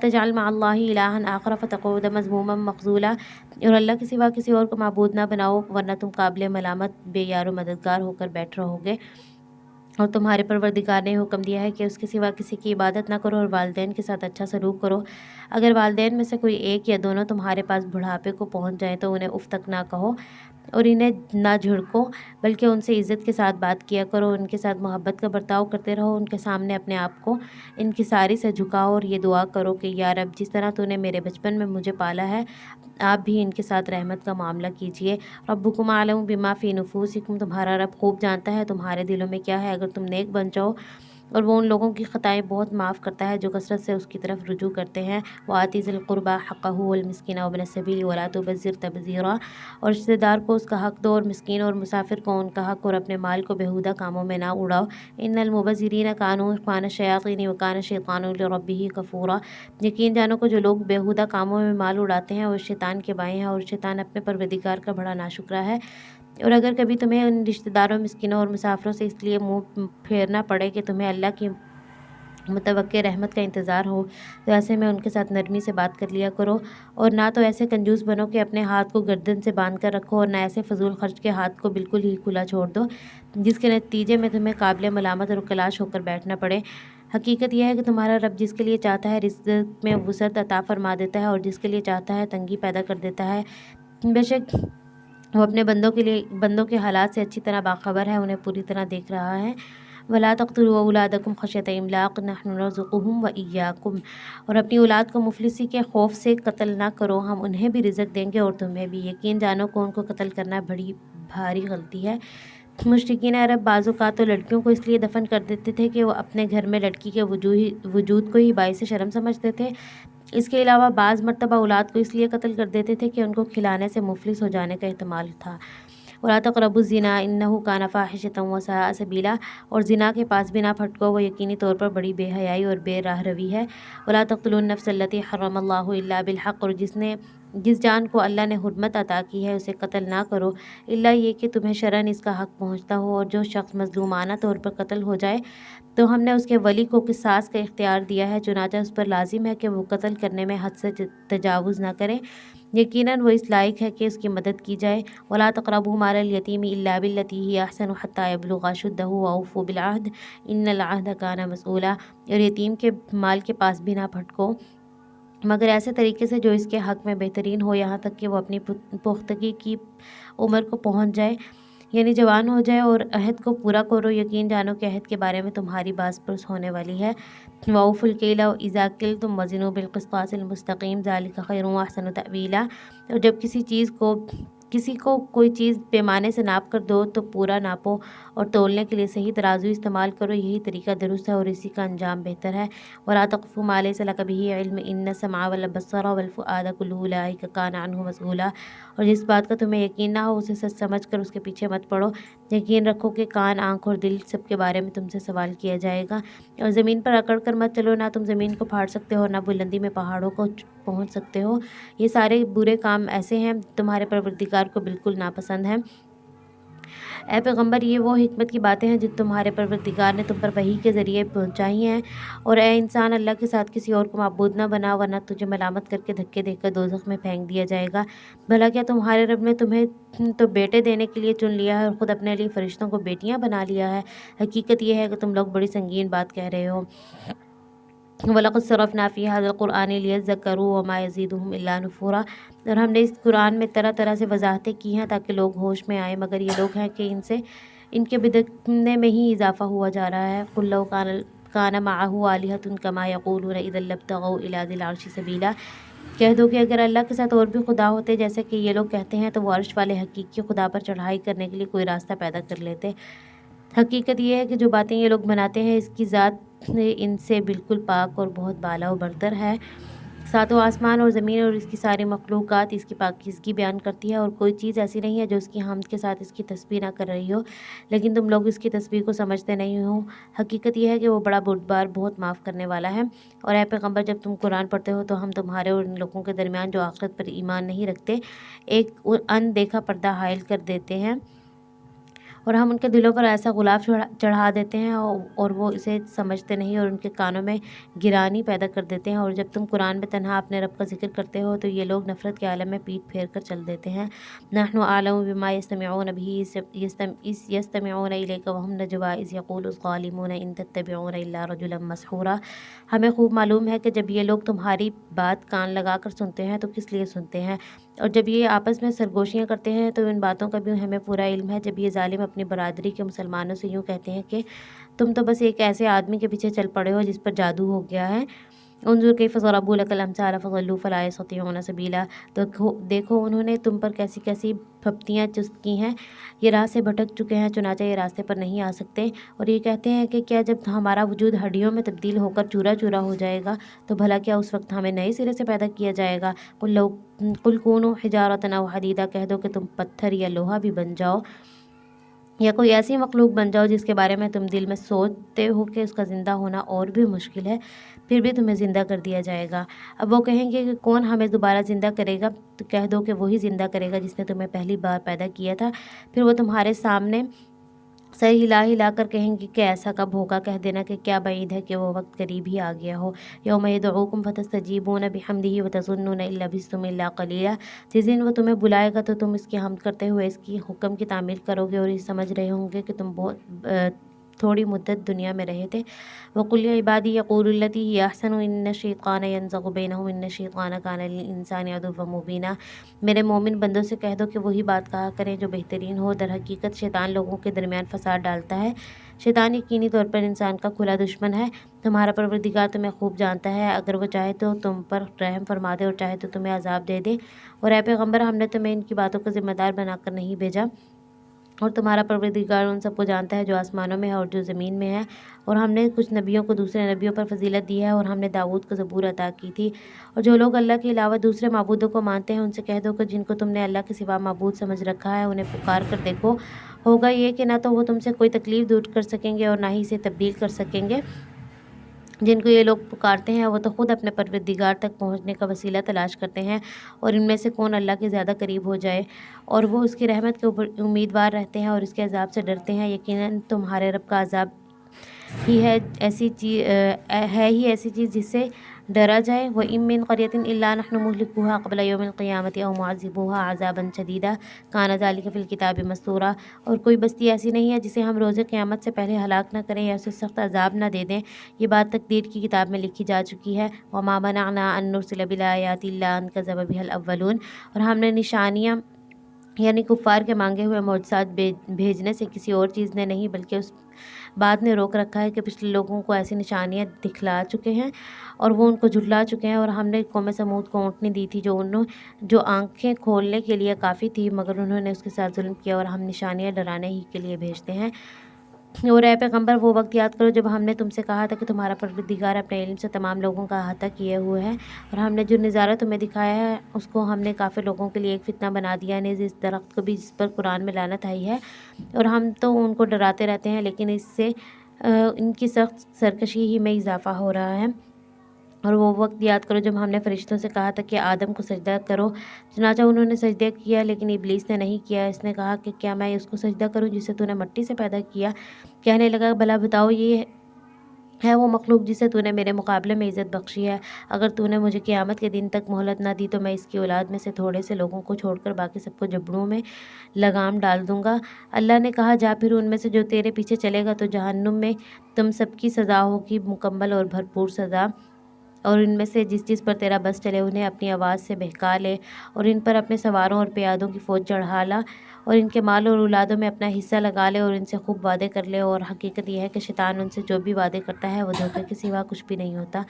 تجعل مع اللہ الہا آخر فتقعد مذموما مخذولا، اور اللہ کے سوا کسی اور کو معبود نہ بناؤ ورنہ تم قابل ملامت بے یار و مددگار ہو کر بیٹھ رہو گے. اور تمہارے پروردگار نے حکم دیا ہے کہ اس کے سوا کسی کی عبادت نہ کرو اور والدین کے ساتھ اچھا سلوک کرو۔ اگر والدین میں سے کوئی ایک یا دونوں تمہارے پاس بڑھاپے کو پہنچ جائیں تو انہیں اف تک نہ کہو اور انہیں نہ جھڑکو، بلکہ ان سے عزت کے ساتھ بات کیا کرو، ان کے ساتھ محبت کا برتاؤ کرتے رہو، ان کے سامنے اپنے آپ کو انکساری سے جھکاؤ اور یہ دعا کرو کہ یا رب، جس طرح تو نے میرے بچپن میں مجھے پالا ہے، آپ بھی ان کے ساتھ رحمت کا معاملہ کیجیے۔ ربکم اعلم بما فی نفوسکم، تمہارا رب خوب جانتا ہے تمہارے دلوں میں کیا ہے۔ اگر تم نیک بن جاؤ اور وہ ان لوگوں کی خطائیں بہت معاف کرتا ہے جو کثرت سے اس کی طرف رجوع کرتے ہیں۔ وآتی ذی القربى حقہ والمسکین وابن السبیل ولا تبذر تبذیرا، اور رشتہ دار کو اس کا حق دو اور مسکین اور مسافر کو ان کا حق، اور اپنے مال کو بیہودہ کاموں میں نہ اڑاؤ۔ ان المبذرین کانوا اخوان الشیاطین وکان الشیطان لربہ کفورا، یقین جانو کو جو لوگ بیہودہ کاموں میں مال اڑاتے ہیں وہ شیطان کے بھائی ہیں اور شیطان اپنے پروردگار کا بڑا ناشکرا ہے۔ اور اگر کبھی تمہیں ان رشتہ داروں، مسکینوں اور مسافروں سے اس لیے منہ پھیرنا پڑے کہ تمہیں اللہ کی متوقع رحمت کا انتظار ہو، تو ایسے میں ان کے ساتھ نرمی سے بات کر لیا کرو، اور نہ تو ایسے کنجوس بنو کہ اپنے ہاتھ کو گردن سے باندھ کر رکھو، اور نہ ایسے فضول خرچ کے ہاتھ کو بالکل ہی کھلا چھوڑ دو جس کے نتیجے میں تمہیں قابل ملامت اور کلاش ہو کر بیٹھنا پڑے۔ حقیقت یہ ہے کہ تمہارا رب جس کے لیے چاہتا ہے رزق میں وسعت عطا فرما دیتا ہے اور جس کے لیے چاہتا ہے تنگی پیدا کر دیتا ہے۔ بے شک وہ اپنے بندوں کے حالات سے اچھی طرح باخبر ہے، انہیں پوری طرح دیکھ رہا ہے۔ وَلَا تَقْتُلُوا أَوْلَادَكُمْ خَشْيَةَ إِمْلَاقٍ نَحْنُ نَرْزُقُهُمْ وَإِيَّاكُمْ، اور اپنی اولاد کو مفلسی کے خوف سے قتل نہ کرو، ہم انہیں بھی رزق دیں گے اور تمہیں بھی، یقین جانو کہ ان کو قتل کرنا بڑی بھاری غلطی ہے۔ مشرکین عرب بعض اوقات تو لڑکیوں کو اس لیے دفن کر دیتے تھے کہ وہ اپنے گھر میں لڑکی کے وجود کو ہی باعث شرم سمجھتے تھے۔ اس کے علاوہ بعض مرتبہ اولاد کو اس لیے قتل کر دیتے تھے کہ ان کو کھلانے سے مفلس ہو جانے کا احتمال تھا۔ وَلَا تَقْرَبُوا الزِّنَا إِنَّهُ كَانَ فَاحِشَةً وَسَاءَ سَبِيلًا، اور زنا کے پاس بھی نہ پھٹکو، وہ یقینی طور پر بڑی بے حیائی اور بے راہ روی ہے۔ وَلَا تَقْتُلُوا النَّفْسَ الَّتِي حَرَّمَ اللَّهُ إِلَّا بِالْحَقِّ، اور جس جان کو اللہ نے حرمت عطا کی ہے اسے قتل نہ کرو الا یہ کہ تمہیں شرعاً اس کا حق پہنچتا ہو، اور جو شخص مظلومانہ طور پر قتل ہو جائے تو ہم نے اس کے ولی کو قصاص کا اختیار دیا ہے، چنانچہ اس پر لازم ہے کہ وہ قتل کرنے میں حد سے تجاوز نہ کرے، یقیناً وہ اس لائق ہے کہ اس کی مدد کی جائے۔ وَلَا تَقْرَبُوا مَالَ الْيَتِيمِ إِلَّا بِالَّتِي هِيَ أَحْسَنُ حَتَّى يَبْلُغَ أَشُدَّهُ وَأَوْفُوا بِالْعَهْدِ إِنَّ الْعَهْدَ كَانَ مسئولا، اور یتیم کے مال کے پاس بھی نہ پھٹکو مگر ایسے طریقے سے جو اس کے حق میں بہترین ہو، یہاں تک کہ وہ اپنی پختگی کی عمر کو پہنچ جائے، یعنی جوان ہو جائے، اور عہد کو پورا کرو، یقین جانو کہ عہد کے بارے میں تمہاری باز پرس ہونے والی ہے۔ وَأَوْفُوا الْكَيْلَ وَإِذَا كِلْتُمْ وَزِنُوا بِالْقِسْطَاسِ الْمُسْتَقِيمِ ذَلِكَ خَيْرٌ وَأَحْسَنُ تَأْوِيلًا، اور جب کسی کو کوئی چیز پیمانے سے ناپ کر دو تو پورا ناپو، اور تولنے کے لیے صحیح ترازو استعمال کرو، یہی طریقہ درست ہے اور اسی کا انجام بہتر ہے۔ وَلَا تَقْفُ مَا لَيْسَ لَكَ بِهِ عِلْمٌ إِنَّ السَّمْعَ وَالْبَصَرَ وَالْفُؤَادَ كُلُّ أُولَٰئِكَ كَانَ عَنْهُ مسؤولا، اور جس بات کا تمہیں یقین نہ ہو اسے سچ سمجھ کر اس کے پیچھے مت پڑو، یقین رکھو کہ کان، آنکھ اور دل سب کے بارے میں تم سے سوال کیا جائے گا۔ اور زمین پر اکڑ کر مت چلو، نہ تم زمین کو پھاڑ سکتے ہو، نہ بلندی میں پہاڑوں کو پہنچ سکتے ہو، یہ سارے برے کام ایسے ہیں تمہارے پروردگار کو بالکل ناپسند ہیں۔ اے پیغمبر، یہ وہ حکمت کی باتیں ہیں جو تمہارے پروردگار نے تم پر وحی کے ذریعے پہنچائی ہیں، اور اے انسان، اللہ کے ساتھ کسی اور کو معبود نہ بنا، ورنہ تجھے ملامت کر کے دھکے دے کر دوزخ میں پھینک دیا جائے گا۔ بھلا کیا تمہارے رب نے تمہیں تو بیٹے دینے کے لیے چن لیا ہے اور خود اپنے لیے فرشتوں کو بیٹیاں بنا لیا ہے؟ حقیقت یہ ہے کہ تم لوگ بڑی سنگین بات کہہ رہے ہو۔ وَلَقَدْ صَرَفْنَا فِي هَذَا الْقُرْآنِ لِيَذَّكَّرُوا وَمَا يَزِيدُهُمْ إِلَّا نُفُورًا، اور ہم نے اس قرآن میں طرح طرح سے وضاحتیں کی ہیں تاکہ لوگ ہوش میں آئیں، مگر یہ لوگ ہیں کہ ان کے بدعتنے میں ہی اضافہ ہوا جا رہا ہے۔ قُلْ لَوْ كَانَ مَعَهُ آلِهَةٌ كَمَا يَقُولُونَ إِذًا لَابْتَغَوْا إِلَىٰ ذِي الْعَرْشِ سَبِيلًا، کہہ دو کہ اگر اللہ کے ساتھ اور بھی خدا ہوتے جیسے کہ یہ لوگ کہتے ہیں تو وہ عرش والے حقیقی خدا پر چڑھائی کرنے کے لیے کوئی راستہ پیدا کر لیتے۔ حقیقت یہ ہے کہ جو باتیں یہ لوگ بناتے ہیں اس کی ذات ان سے بالکل پاک اور بہت بالا و برتر ہے۔ ساتوں آسمان اور زمین اور اس کی ساری مخلوقات اس کی پاکیزگی بیان کرتی ہے، اور کوئی چیز ایسی نہیں ہے جو اس کی حمد کے ساتھ اس کی تسبیح نہ کر رہی ہو، لیکن تم لوگ اس کی تسبیح کو سمجھتے نہیں ہو۔ حقیقت یہ ہے کہ وہ بڑا بردبار، بہت معاف کرنے والا ہے۔ اور اے پیغمبر، جب تم قرآن پڑھتے ہو تو ہم تمہارے اور ان لوگوں کے درمیان جو آخرت پر ایمان نہیں رکھتے ایک ان دیکھا پردہ حائل کر دیتے ہیں، اور ہم ان کے دلوں پر ایسا غلاف چڑھا دیتے ہیں اور وہ اسے سمجھتے نہیں اور ان کے کانوں میں گرانی پیدا کر دیتے ہیں۔ اور جب تم قرآن میں تنہا اپنے رب کا ذکر کرتے ہو تو یہ لوگ نفرت کے عالم میں پیٹ پھیر کر چل دیتے ہیں۔ نحن اعلم بما يستمعون به إذ يستمعون إليك وهم نجوى إذ يقول الظالمون إن تتبعون إلا رجلا مسحورا۔ ہمیں خوب معلوم ہے کہ جب یہ لوگ تمہاری بات کان لگا کر سنتے ہیں تو کس لیے سنتے ہیں، اور جب یہ آپس میں سرگوشیاں کرتے ہیں تو ان باتوں کا بھی ہمیں پورا علم ہے۔ جب یہ ظالم اپنی برادری کے مسلمانوں سے یوں کہتے ہیں کہ تم تو بس ایک ایسے آدمی کے پیچھے چل پڑے ہو جس پر جادو ہو گیا ہے، انظر کیف ضربوا لك الامثال فضلوا فلا يستطيعون سبیلا، تو دیکھو انہوں نے تم پر کیسی کیسی پھپتیاں چست کی ہیں، یہ راہ سے بھٹک چکے ہیں چنانچہ یہ راستے پر نہیں آ سکتے۔ اور یہ کہتے ہیں کہ کیا جب ہمارا وجود ہڈیوں میں تبدیل ہو کر چورا چورا ہو جائے گا تو بھلا کیا اس وقت ہمیں نئے سرے سے پیدا کیا جائے گا؟ قل کونوا حجارۃ او حدیدا، کہہ دو کہ تم پتھر یا لوہا بھی بن جاؤ یا کوئی ایسی مخلوق بن جاؤ جس کے بارے میں تم دل میں سوچتے ہو کہ اس کا زندہ ہونا اور بھی مشکل ہے، پھر بھی تمہیں زندہ کر دیا جائے گا۔ اب وہ کہیں گے کہ کون ہمیں دوبارہ زندہ کرے گا؟ تو کہہ دو کہ وہی زندہ کرے گا جس نے تمہیں پہلی بار پیدا کیا تھا۔ پھر وہ تمہارے سامنے سر ہلا کر کہیں گے کہ ایسا کب ہوگا؟ کہہ دینا کہ کیا بعید ہے کہ وہ وقت قریب ہی آ گیا ہو۔ یوم یدعوکم فتستجیبون بحمدہ وتظنون ان لبثتم الا قلیلا، جس دن وہ تمہیں بلائے گا تو تم اس کی حمد کرتے ہوئے اس کی حکم کی تعمیل کرو گے اور یہ سمجھ رہے ہوں گے کہ تم بہت تھوڑی مدت دنیا میں رہے تھے۔ وقل یا عبادی یقولوا التی ہی احسن ان الشیطان ینزغ بینہم ان الشیطان کان للانسان عدوا مبینا، میرے مومن بندوں سے کہہ دو کہ وہی بات کہا کریں جو بہترین ہو، در حقیقت شیطان لوگوں کے درمیان فساد ڈالتا ہے، شیطان یقینی طور پر انسان کا کھلا دشمن ہے۔ تمہارا پروردگار تمہیں خوب جانتا ہے، اگر وہ چاہے تو تم پر رحم فرما دے اور چاہے تو تمہیں عذاب دے دے۔ اور اے پیغمبر، ہم نے تمہیں ان کی باتوں کا ذمہ دار بنا کر نہیں بھیجا، اور تمہارا پروردگار ان سب کو جانتا ہے جو آسمانوں میں ہے اور جو زمین میں ہے۔ اور ہم نے کچھ نبیوں کو دوسرے نبیوں پر فضیلت دی ہے، اور ہم نے داؤد کو زبور عطا کی تھی۔ اور جو لوگ اللہ کے علاوہ دوسرے معبودوں کو مانتے ہیں ان سے کہہ دو کہ جن کو تم نے اللہ کے سوا معبود سمجھ رکھا ہے انہیں پکار کر دیکھو، ہوگا یہ کہ نہ تو وہ تم سے کوئی تکلیف دور کر سکیں گے اور نہ ہی اسے تبدیل کر سکیں گے۔ جن کو یہ لوگ پکارتے ہیں وہ تو خود اپنے پروردگار تک پہنچنے کا وسیلہ تلاش کرتے ہیں، اور ان میں سے کون اللہ کے زیادہ قریب ہو جائے، اور وہ اس کی رحمت کے اوپر امیدوار رہتے ہیں اور اس کے عذاب سے ڈرتے ہیں۔ یقیناً تمہارے رب کا عذاب ہی ہے ایسی چیز جس سے ڈرا جائے۔ وَإِن مِّن قَرْيَةٍ إِلَّا نَحْنُ مُهْلِكُوهَا قَبْلَ يَوْمِ الْقِيَامَةِ أَوْ مُعَذِّبُوهَا عَذَابًا شَدِيدًا كَانَ ذَلِكَ فِي الْكِتَابِ مَسْطُورًا، اور کوئی بستی ایسی نہیں ہے جسے ہم روز قیامت سے پہلے ہلاک نہ کریں یا اسے سخت عذاب نہ دے دیں، یہ بات تقدیر کی کتاب میں لکھی جا چکی ہے۔ وَمَا مَنَعْنَا أَن نُرْسِلَ بِالْآيَاتِ إِلَّا أَن كَذَّبَ بِهَا الْأَوَّلُونَ، اور ہم نے نشانیاں یعنی کفار کے مانگے ہوئے معجزات بھیجنے سے کسی اور چیز نے نہیں بلکہ اس بات نے روک رکھا ہے کہ پچھلے لوگوں کو ایسی نشانیاں دکھلا چکے ہیں اور وہ ان کو جھٹلا چکے ہیں۔ اور ہم نے قوم سمود کو اونٹنی دی تھی جو آنکھیں کھولنے کے لیے کافی تھی، مگر انہوں نے اس کے ساتھ ظلم کیا، اور ہم نشانیاں ڈرانے ہی کے لیے بھیجتے ہیں۔ اور اے پیغمبر، وہ وقت یاد کرو جب ہم نے تم سے کہا تھا کہ تمہارا پروردگار اپنے علم سے تمام لوگوں کا احاطہ کیے ہوئے ہے، اور ہم نے جو نظارہ تمہیں دکھایا ہے اس کو ہم نے کافر لوگوں کے لیے ایک فتنہ بنا دیا، نیز اس درخت کو بھی جس پر قرآن میں لعنت آئی ہے، اور ہم تو ان کو ڈراتے رہتے ہیں لیکن اس سے ان کی سخت سرکشی ہی میں اضافہ ہو رہا ہے۔ اور وہ وقت یاد کرو جب ہم نے فرشتوں سے کہا تھا کہ آدم کو سجدہ کرو، چنانچہ انہوں نے سجدہ کیا لیکن ابلیس نے نہیں کیا۔ اس نے کہا کہ کیا میں اس کو سجدہ کروں جسے تو نے مٹی سے پیدا کیا؟ کہنے لگا بھلا بتاؤ، یہ ہے وہ مخلوق جسے تو نے میرے مقابلے میں عزت بخشی ہے؟ اگر تو نے مجھے قیامت کے دن تک مہلت نہ دی تو میں اس کی اولاد میں سے تھوڑے سے لوگوں کو چھوڑ کر باقی سب کو جبڑوں میں لگام ڈال دوں گا۔ اللہ نے کہا جا پھر ان میں سے جو تیرے پیچھے چلے گا تو جہنم میں تم سب کی سزا ہوگی، مکمل اور بھرپور سزا، اور ان میں سے جس پر تیرا بس چلے انہیں اپنی آواز سے بہکا لے، اور ان پر اپنے سواروں اور پیادوں کی فوج چڑھا لا، اور ان کے مال اور اولادوں میں اپنا حصہ لگا لے اور ان سے خوب وعدے کر لے، اور حقیقت یہ ہے کہ شیطان ان سے جو بھی وعدے کرتا ہے وہ دھوکے کے سوا کچھ بھی نہیں ہوتا۔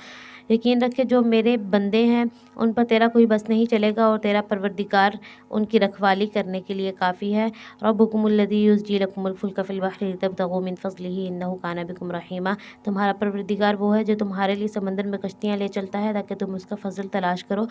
یقین رکھ کہ جو میرے بندے ہیں ان پر تیرا کوئی بس نہیں چلے گا، اور تیرا پروردگار ان کی رکھوالی کرنے کے لیے کافی ہے۔ ربکم الذی یزجی لکم الفلک فی البحر لتبتغوا من فضلہ انہ کان بکم رحیما، تمہارا پروردگار وہ ہے جو تمہارے لیے سمندر میں کشتیاں لے چلتا ہے تاکہ تم اس کا فضل تلاش کرو،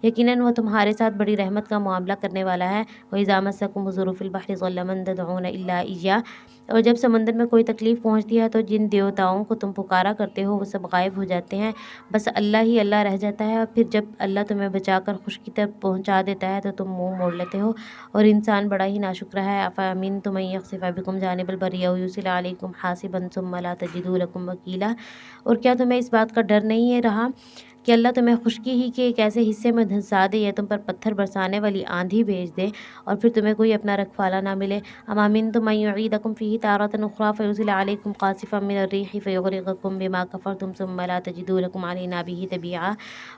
یقیناً وہ تمہارے ساتھ بڑی رحمت کا معاملہ کرنے والا ہے۔ وَإِذَا مَسَّكُمُ الضُّرُّ فِي الْبَحْرِ ضَلَّ مَن تَدْعُونَ إِلَّا إِيَّاهُ، اور جب سمندر میں کوئی تکلیف پہنچتی ہے تو جن دیوتاؤں کو تم پکارا کرتے ہو وہ سب غائب ہو جاتے ہیں، بس اللہ ہی اللہ رہ جاتا ہے، اور پھر جب اللہ تمہیں بچا کر خشکی تک پہنچا دیتا ہے تو تم منہ موڑ لیتے ہو، اور انسان بڑا ہی ناشکرا ہے۔ افامنتم ان یخسف بکم جانب البر او یرسل علیکم حاصبا ثم لا تجدوا لکم وکیلا، اور کیا تمہیں اس بات کا ڈر نہیں ہے رہا کہ اللہ تمہیں خشکی ہی کے ایک ایسے حصے میں دھنسا دے یا تم پر پتھر برسانے والی آندھی بھیج دے اور پھر تمہیں کوئی اپنا رکھوالا نہ ملے۔ ام امنتم ان یعیدکم فیہ تارۃ اخری فیرسل علیکم قاصفا من الریح فیغرقکم بما کفرتم ثم لا تجدوا لکم علینا بہ تبیعا،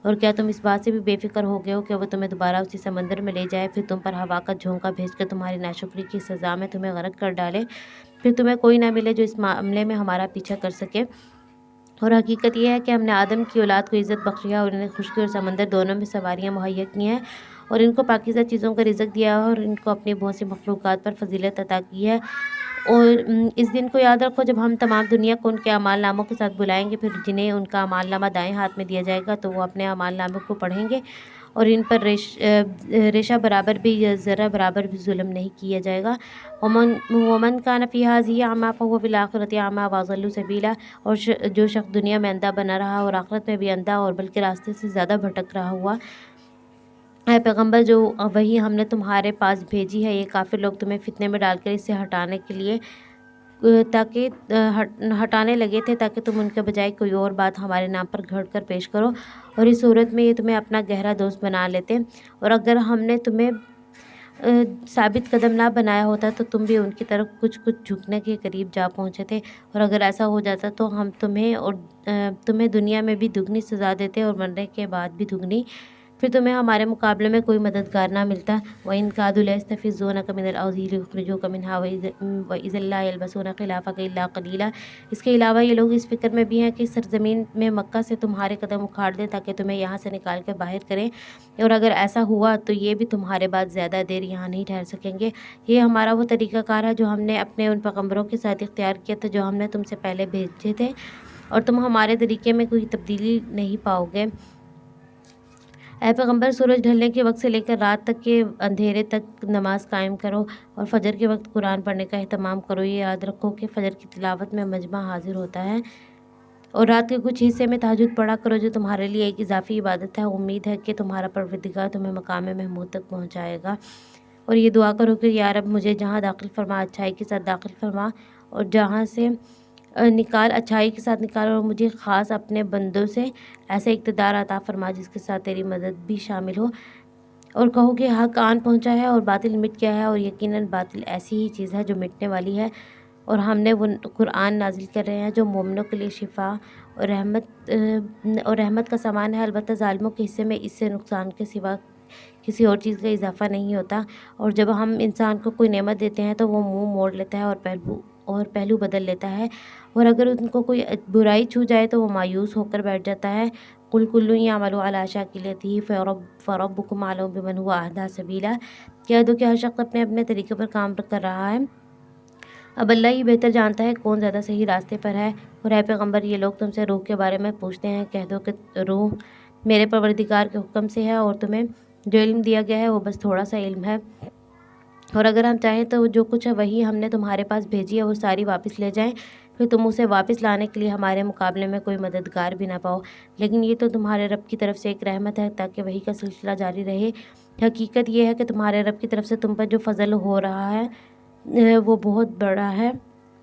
اور کیا تم اس بات سے بھی بے فکر ہو گئے ہو کہ وہ تمہیں دوبارہ اسی سمندر میں لے جائے، پھر تم پر ہوا کا جھونکا بھیج کر تمہاری ناشکری کی سزا میں تمہیں غرق کر ڈالے، پھر تمہیں کوئی نہ ملے جو اس معاملے میں ہمارا پیچھا کر سکے۔ اور حقیقت یہ ہے کہ ہم نے آدم کی اولاد کو عزت بخشی ہے اور انہیں خشکی اور سمندر دونوں میں سواریاں مہیا کی ہیں، اور ان کو پاکیزہ چیزوں کا رزق دیا ہے، اور ان کو اپنی بہت سی مخلوقات پر فضیلت عطا کی ہے۔ اور اس دن کو یاد رکھو جب ہم تمام دنیا کو ان کے اعمال ناموں کے ساتھ بلائیں گے، پھر جنہیں ان کا اعمال نامہ دائیں ہاتھ میں دیا جائے گا تو وہ اپنے اعمال نامے کو پڑھیں گے، اور ان پر ریشہ برابر بھی یا ذرہ برابر بھی ظلم نہیں کیا جائے گا۔ ومن کان فی ہذہ اعمی فہو فی الآخرۃ اعمی واضل سبیلا، اور جو شخص دنیا میں اندھا بنا رہا اور آخرت میں بھی اندھا اور بلکہ راستے سے زیادہ بھٹک رہا ہوا۔ اے پیغمبر، جو وہی ہم نے تمہارے پاس بھیجی ہے یہ کافر لوگ تمہیں فتنے میں ڈال کر اس سے ہٹانے کے لیے ہٹانے لگے تھے تاکہ تم ان کے بجائے کوئی اور بات ہمارے نام پر گھڑ کر پیش کرو، اور اس صورت میں یہ تمہیں اپنا گہرا دوست بنا لیتے، اور اگر ہم نے تمہیں ثابت قدم نہ بنایا ہوتا تو تم بھی ان کی طرف کچھ جھکنے کے قریب جا پہنچے تھے، اور اگر ایسا ہو جاتا تو ہم تمہیں دنیا میں بھی دگنی سزا دیتے اور مرنے کے بعد بھی دگنی، پھر تمہیں ہمارے مقابلے میں کوئی مددگار نہ ملتا۔ وَإِن كَادُوا لَيَسْتَفِزُّونَكَ مِنَ الْأَرْضِ لِيُخْرِجُوكَ مِنْهَا وَإِذًا لَا يَلْبَثُونَ خِلَافَكَ إِلَّا قَلِيلًا۔ اس کے علاوہ یہ لوگ اس فکر میں بھی ہیں کہ سرزمین میں مکہ سے تمہارے قدم اکھاڑ دیں تاکہ تمہیں یہاں سے نکال کر باہر کریں، اور اگر ایسا ہوا تو یہ بھی تمہارے بعد زیادہ دیر یہاں نہیں ٹھہر سکیں گے۔ یہ ہمارا وہ طریقہ کار ہے جو ہم نے اپنے ان پیغمبروں کے ساتھ اختیار کیا تھا جو ہم نے تم سے پہلے بھیجے تھے، اور تم ہمارے طریقے میں کوئی تبدیلی نہیں پاؤ گے۔ اے پیغمبر، سورج ڈھلنے کے وقت سے لے کر رات تک کے اندھیرے تک نماز قائم کرو، اور فجر کے وقت قرآن پڑھنے کا اہتمام کرو۔ یہ یاد رکھو کہ فجر کی تلاوت میں مجمع حاضر ہوتا ہے، اور رات کے کچھ حصے میں تہجد پڑھا کرو جو تمہارے لیے ایک اضافی عبادت ہے۔ امید ہے کہ تمہارا پروردگار تمہیں مقام محمود تک پہنچائے گا، اور یہ دعا کرو کہ یا رب مجھے جہاں داخل فرما اچھائی کے ساتھ داخل فرما، اور جہاں سے نکال اچھائی کے ساتھ نکال، اور مجھے خاص اپنے بندوں سے ایسے اقتدار عطا فرما جس کے ساتھ تیری مدد بھی شامل ہو، اور کہو کہ حق آن پہنچا ہے اور باطل مٹ گیا ہے، اور یقیناً باطل ایسی ہی چیز ہے جو مٹنے والی ہے، اور ہم نے وہ قرآن نازل کر رہے ہیں جو مومنوں کے لیے شفا اور رحمت کا سامان ہے، البتہ ظالموں کے حصے میں اس سے نقصان کے سوا کسی اور چیز کا اضافہ نہیں ہوتا، اور جب ہم انسان کو کوئی نعمت دیتے ہیں تو وہ منہ موڑ لیتا ہے اور پہلو بدل لیتا ہے، اور اگر ان کو کوئی برائی چھو جائے تو وہ مایوس ہو کر بیٹھ جاتا ہے۔ قُلْ كُلٌّ يَعْمَلُ عَلَىٰ شَاكِلَتِهِ فَرَبُّكُمْ أَعْلَمُ بِمَنْ هُوَ أَهْدَىٰ سَبِيلًا۔ کہہ دو کہ ہر شخص اپنے اپنے طریقے پر کام کر رہا ہے، اب اللہ ہی بہتر جانتا ہے کون زیادہ صحیح راستے پر ہے۔ اور اے پیغمبر، یہ لوگ تم سے روح کے بارے میں پوچھتے ہیں، کہہ دو کہ روح میرے پروردگار کے حکم سے ہے، اور تمہیں جو علم دیا گیا ہے وہ بس تھوڑا سا علم ہے، اور اگر ہم چاہیں تو جو کچھ وہی ہم نے تمہارے پاس بھیجی ہے وہ ساری واپس لے جائیں، پھر تم اسے واپس لانے کے لیے ہمارے مقابلے میں کوئی مددگار بھی نہ پاؤ، لیکن یہ تو تمہارے رب کی طرف سے ایک رحمت ہے تاکہ وحی کا سلسلہ جاری رہے۔ حقیقت یہ ہے کہ تمہارے رب کی طرف سے تم پر جو فضل ہو رہا ہے وہ بہت بڑا ہے۔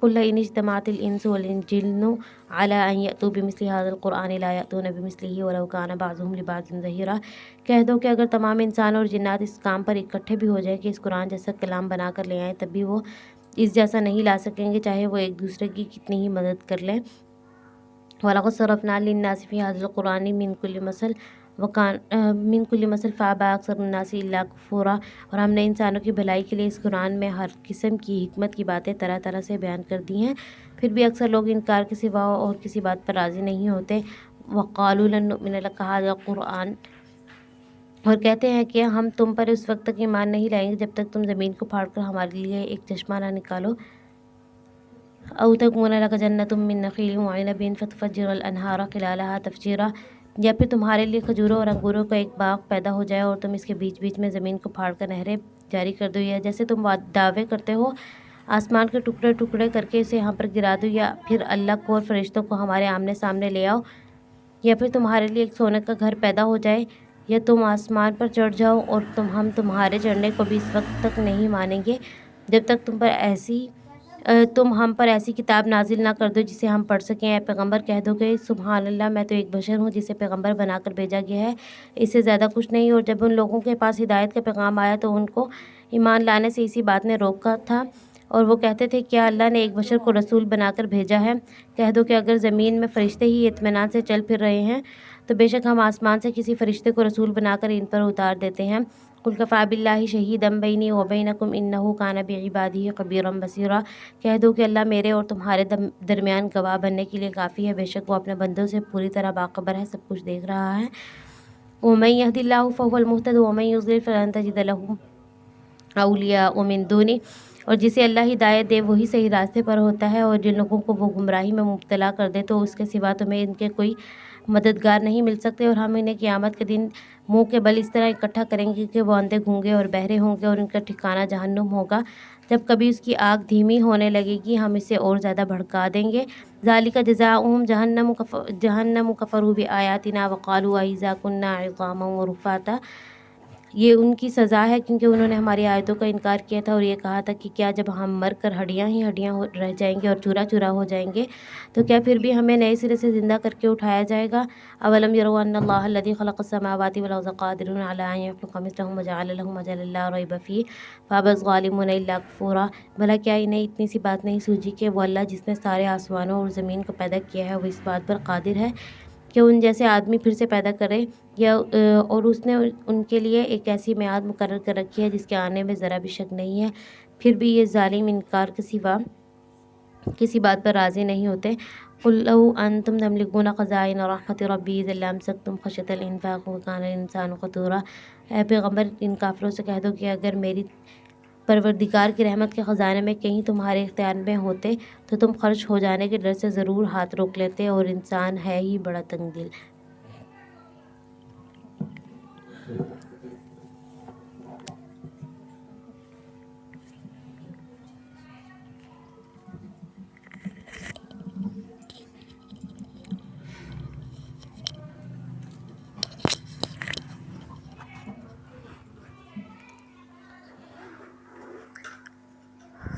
قُلْ إِنِ اجْتَمَعَتِ الْإِنسُ وَالْجِنُّ عَلَىٰ أَن يَأْتُوا بِمِثْلِ هَٰذَا الْقُرْآنِ لَا يَأْتُونَ بِمِثْلِهِ وَلَوْ كَانَ بَعْضُهُمْ لِبَعْضٍ ظَهِيرًا۔ کہہ دو کہ اگر تمام انسان اور جنات اس کام پر اکٹھے بھی ہو جائیں کہ اس قرآن جیسا کلام بنا کر لے آئیں، تب بھی وہ اس جیسا نہیں لا سکیں گے، چاہے وہ ایک دوسرے کی کتنی ہی مدد کر لیں۔ وَلَقَدْ صَرَّفْنَا لِلنَّاسِ فِي هَٰذَا الْقُرْآنِ مِنْ كُلِّ مَثَلٍ فَأَبَىٰ أَكْثَرُ النَّاسِ إِلَّا كُفُورًا۔ اور ہم نے انسانوں کی بھلائی کے لیے اس قرآن میں ہر قسم کی حکمت کی باتیں طرح طرح سے بیان کر دی ہیں، پھر بھی اکثر لوگ انکار کے سوا اور کسی بات پر راضی نہیں ہوتے۔ وَقَالُوا لَن نُّؤْمِنَ لَكَ هَٰذَا الْقُرْآنَ، اور کہتے ہیں کہ ہم تم پر اس وقت تک ایمان نہیں لائیں گے جب تک تم زمین کو پھاڑ کر ہمارے لیے ایک چشمہ نہ نکالو، أَوْ تَكُونَ لَكَ جَنَّةٌ مِّن نَخِيلٍ وَعِنَبٍ فَتُفَجِّرَ الْأَنْهَارَ خِلَالَهَا تَفْجِيرًا، یا پھر تمہارے لیے کھجوروں اور انگوروں کا ایک باغ پیدا ہو جائے اور تم اس کے بیچ بیچ میں زمین کو پھاڑ کر نہریں جاری کر دو، یا جیسے تم دعوے کرتے ہو آسمان کے ٹکڑے ٹکڑے کر کے اسے ہم پر گرا دو، یا پھر اللہ کو اور فرشتوں کو ہمارے آمنے سامنے لے آؤ یا پھر تمہارے لیے ایک سونے کا گھر پیدا ہو جائے، یا تم آسمان پر چڑھ جاؤ اور ہم تمہارے چڑھنے کو بھی اس وقت تک نہیں مانیں گے جب تک تم ہم پر ایسی کتاب نازل نہ کر دو جسے ہم پڑھ سکیں۔ اے پیغمبر کہہ دو کہ سبحان اللہ، میں تو ایک بشر ہوں جسے پیغمبر بنا کر بھیجا گیا ہے، اس سے زیادہ کچھ نہیں۔ اور جب ان لوگوں کے پاس ہدایت کا پیغام آیا تو ان کو ایمان لانے سے اسی بات نے روکا تھا، اور وہ کہتے تھے کیا اللہ نے ایک بشر کو رسول بنا کر بھیجا ہے؟ کہہ دو کہ اگر زمین میں فرشتے ہی اطمینان سے چل پھر رہے ہیں تو بے شک ہم آسمان سے کسی فرشتے کو رسول بنا کر ان پر اتار دیتے ہیں۔ قل کفیٰ باللہ شہیدا بینی وبینکم انہ کان بعبادہ خبیرا بصیرا، کہہ دو کہ اللہ میرے اور تمہارے درمیان گواہ بننے کے لیے کافی ہے، بے شک وہ اپنے بندوں سے پوری طرح باخبر ہے، سب کچھ دیکھ رہا ہے۔ ومن یہد اللہ فہو المہتد ومن یضلل فلن تجد له اولیاء من دونہ، اور جسے اللہ ہدایت دے وہی صحیح راستے پر ہوتا ہے، اور جن لوگوں کو وہ گمراہی میں مبتلا کر دے تو اس کے سوا تمہیں ان کے کوئی مددگار نہیں مل سکتے۔ اور ہم انہیں قیامت کے دن منہ کے بل اس طرح اکٹھا کریں گے کہ وہ اندھے گونگے اور بہرے ہوں گے، اور ان کا ٹھکانہ جہنم ہوگا۔ جب کبھی اس کی آگ دھیمی ہونے لگے گی ہم اسے اور زیادہ بھڑکا دیں گے۔ ذالک جزاؤہم جہنم کفروا بآیاتنا وقالوا أإذا كنا عظاما ورفاتا، یہ ان کی سزا ہے کیونکہ انہوں نے ہماری آیتوں کا انکار کیا تھا اور یہ کہا تھا کہ کیا جب ہم مر کر ہڈیاں ہی ہڈیاں رہ جائیں گے اور چورا چورا ہو جائیں گے تو کیا پھر بھی ہمیں نئے سرے سے زندہ کر کے اٹھایا جائے گا؟ اولم يروا ان اللہ الذي خلق السماوات والارض قادر على ان يخلق مثلهم وجعل لهم اجلا لا ريب فيه فابى الظالمون الا كفورا، بھلا کیا انہیں اتنی سی بات نہیں سوجی کہ وہ اللہ جس نے سارے آسمانوں اور زمین کو پیدا کیا ہے وہ اس بات پر قادر ہے کہ ان جیسے آدمی پھر سے پیدا کرے، اور اس نے ان کے لیے ایک ایسی میعاد مقرر کر رکھی ہے جس کے آنے میں ذرا بھی شک نہیں ہے، پھر بھی یہ ظالم انکار کے سوا کسی بات پر راضی نہیں ہوتے۔ قل لو انتم تملکون خزائن رحمت ربی اذا لامسکتم خشیۃ الانفاق وکان الانسان قتورا، اے پیغمبر ان کافروں سے کہہ دو کہ اگر میری پروردگار کی رحمت کے خزانے میں کہیں تمہارے اختیار میں ہوتے تو تم خرچ ہو جانے کے ڈر سے ضرور ہاتھ روک لیتے، اور انسان ہے ہی بڑا تنگ دل۔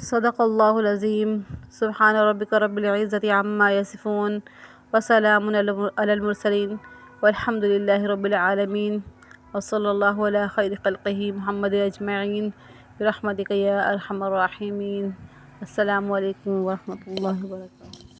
صدق اللہ العظیم۔ سبحان ربک رب العزت عما یصفون وسلام علی المرسلین والحمد للہ رب العالمین، وصلی اللہ علی خیر خلقہ محمد اجمعین برحمتک یا ارحم الراحمین۔ السلام علیکم ورحمۃ اللہ وبرکاتہ۔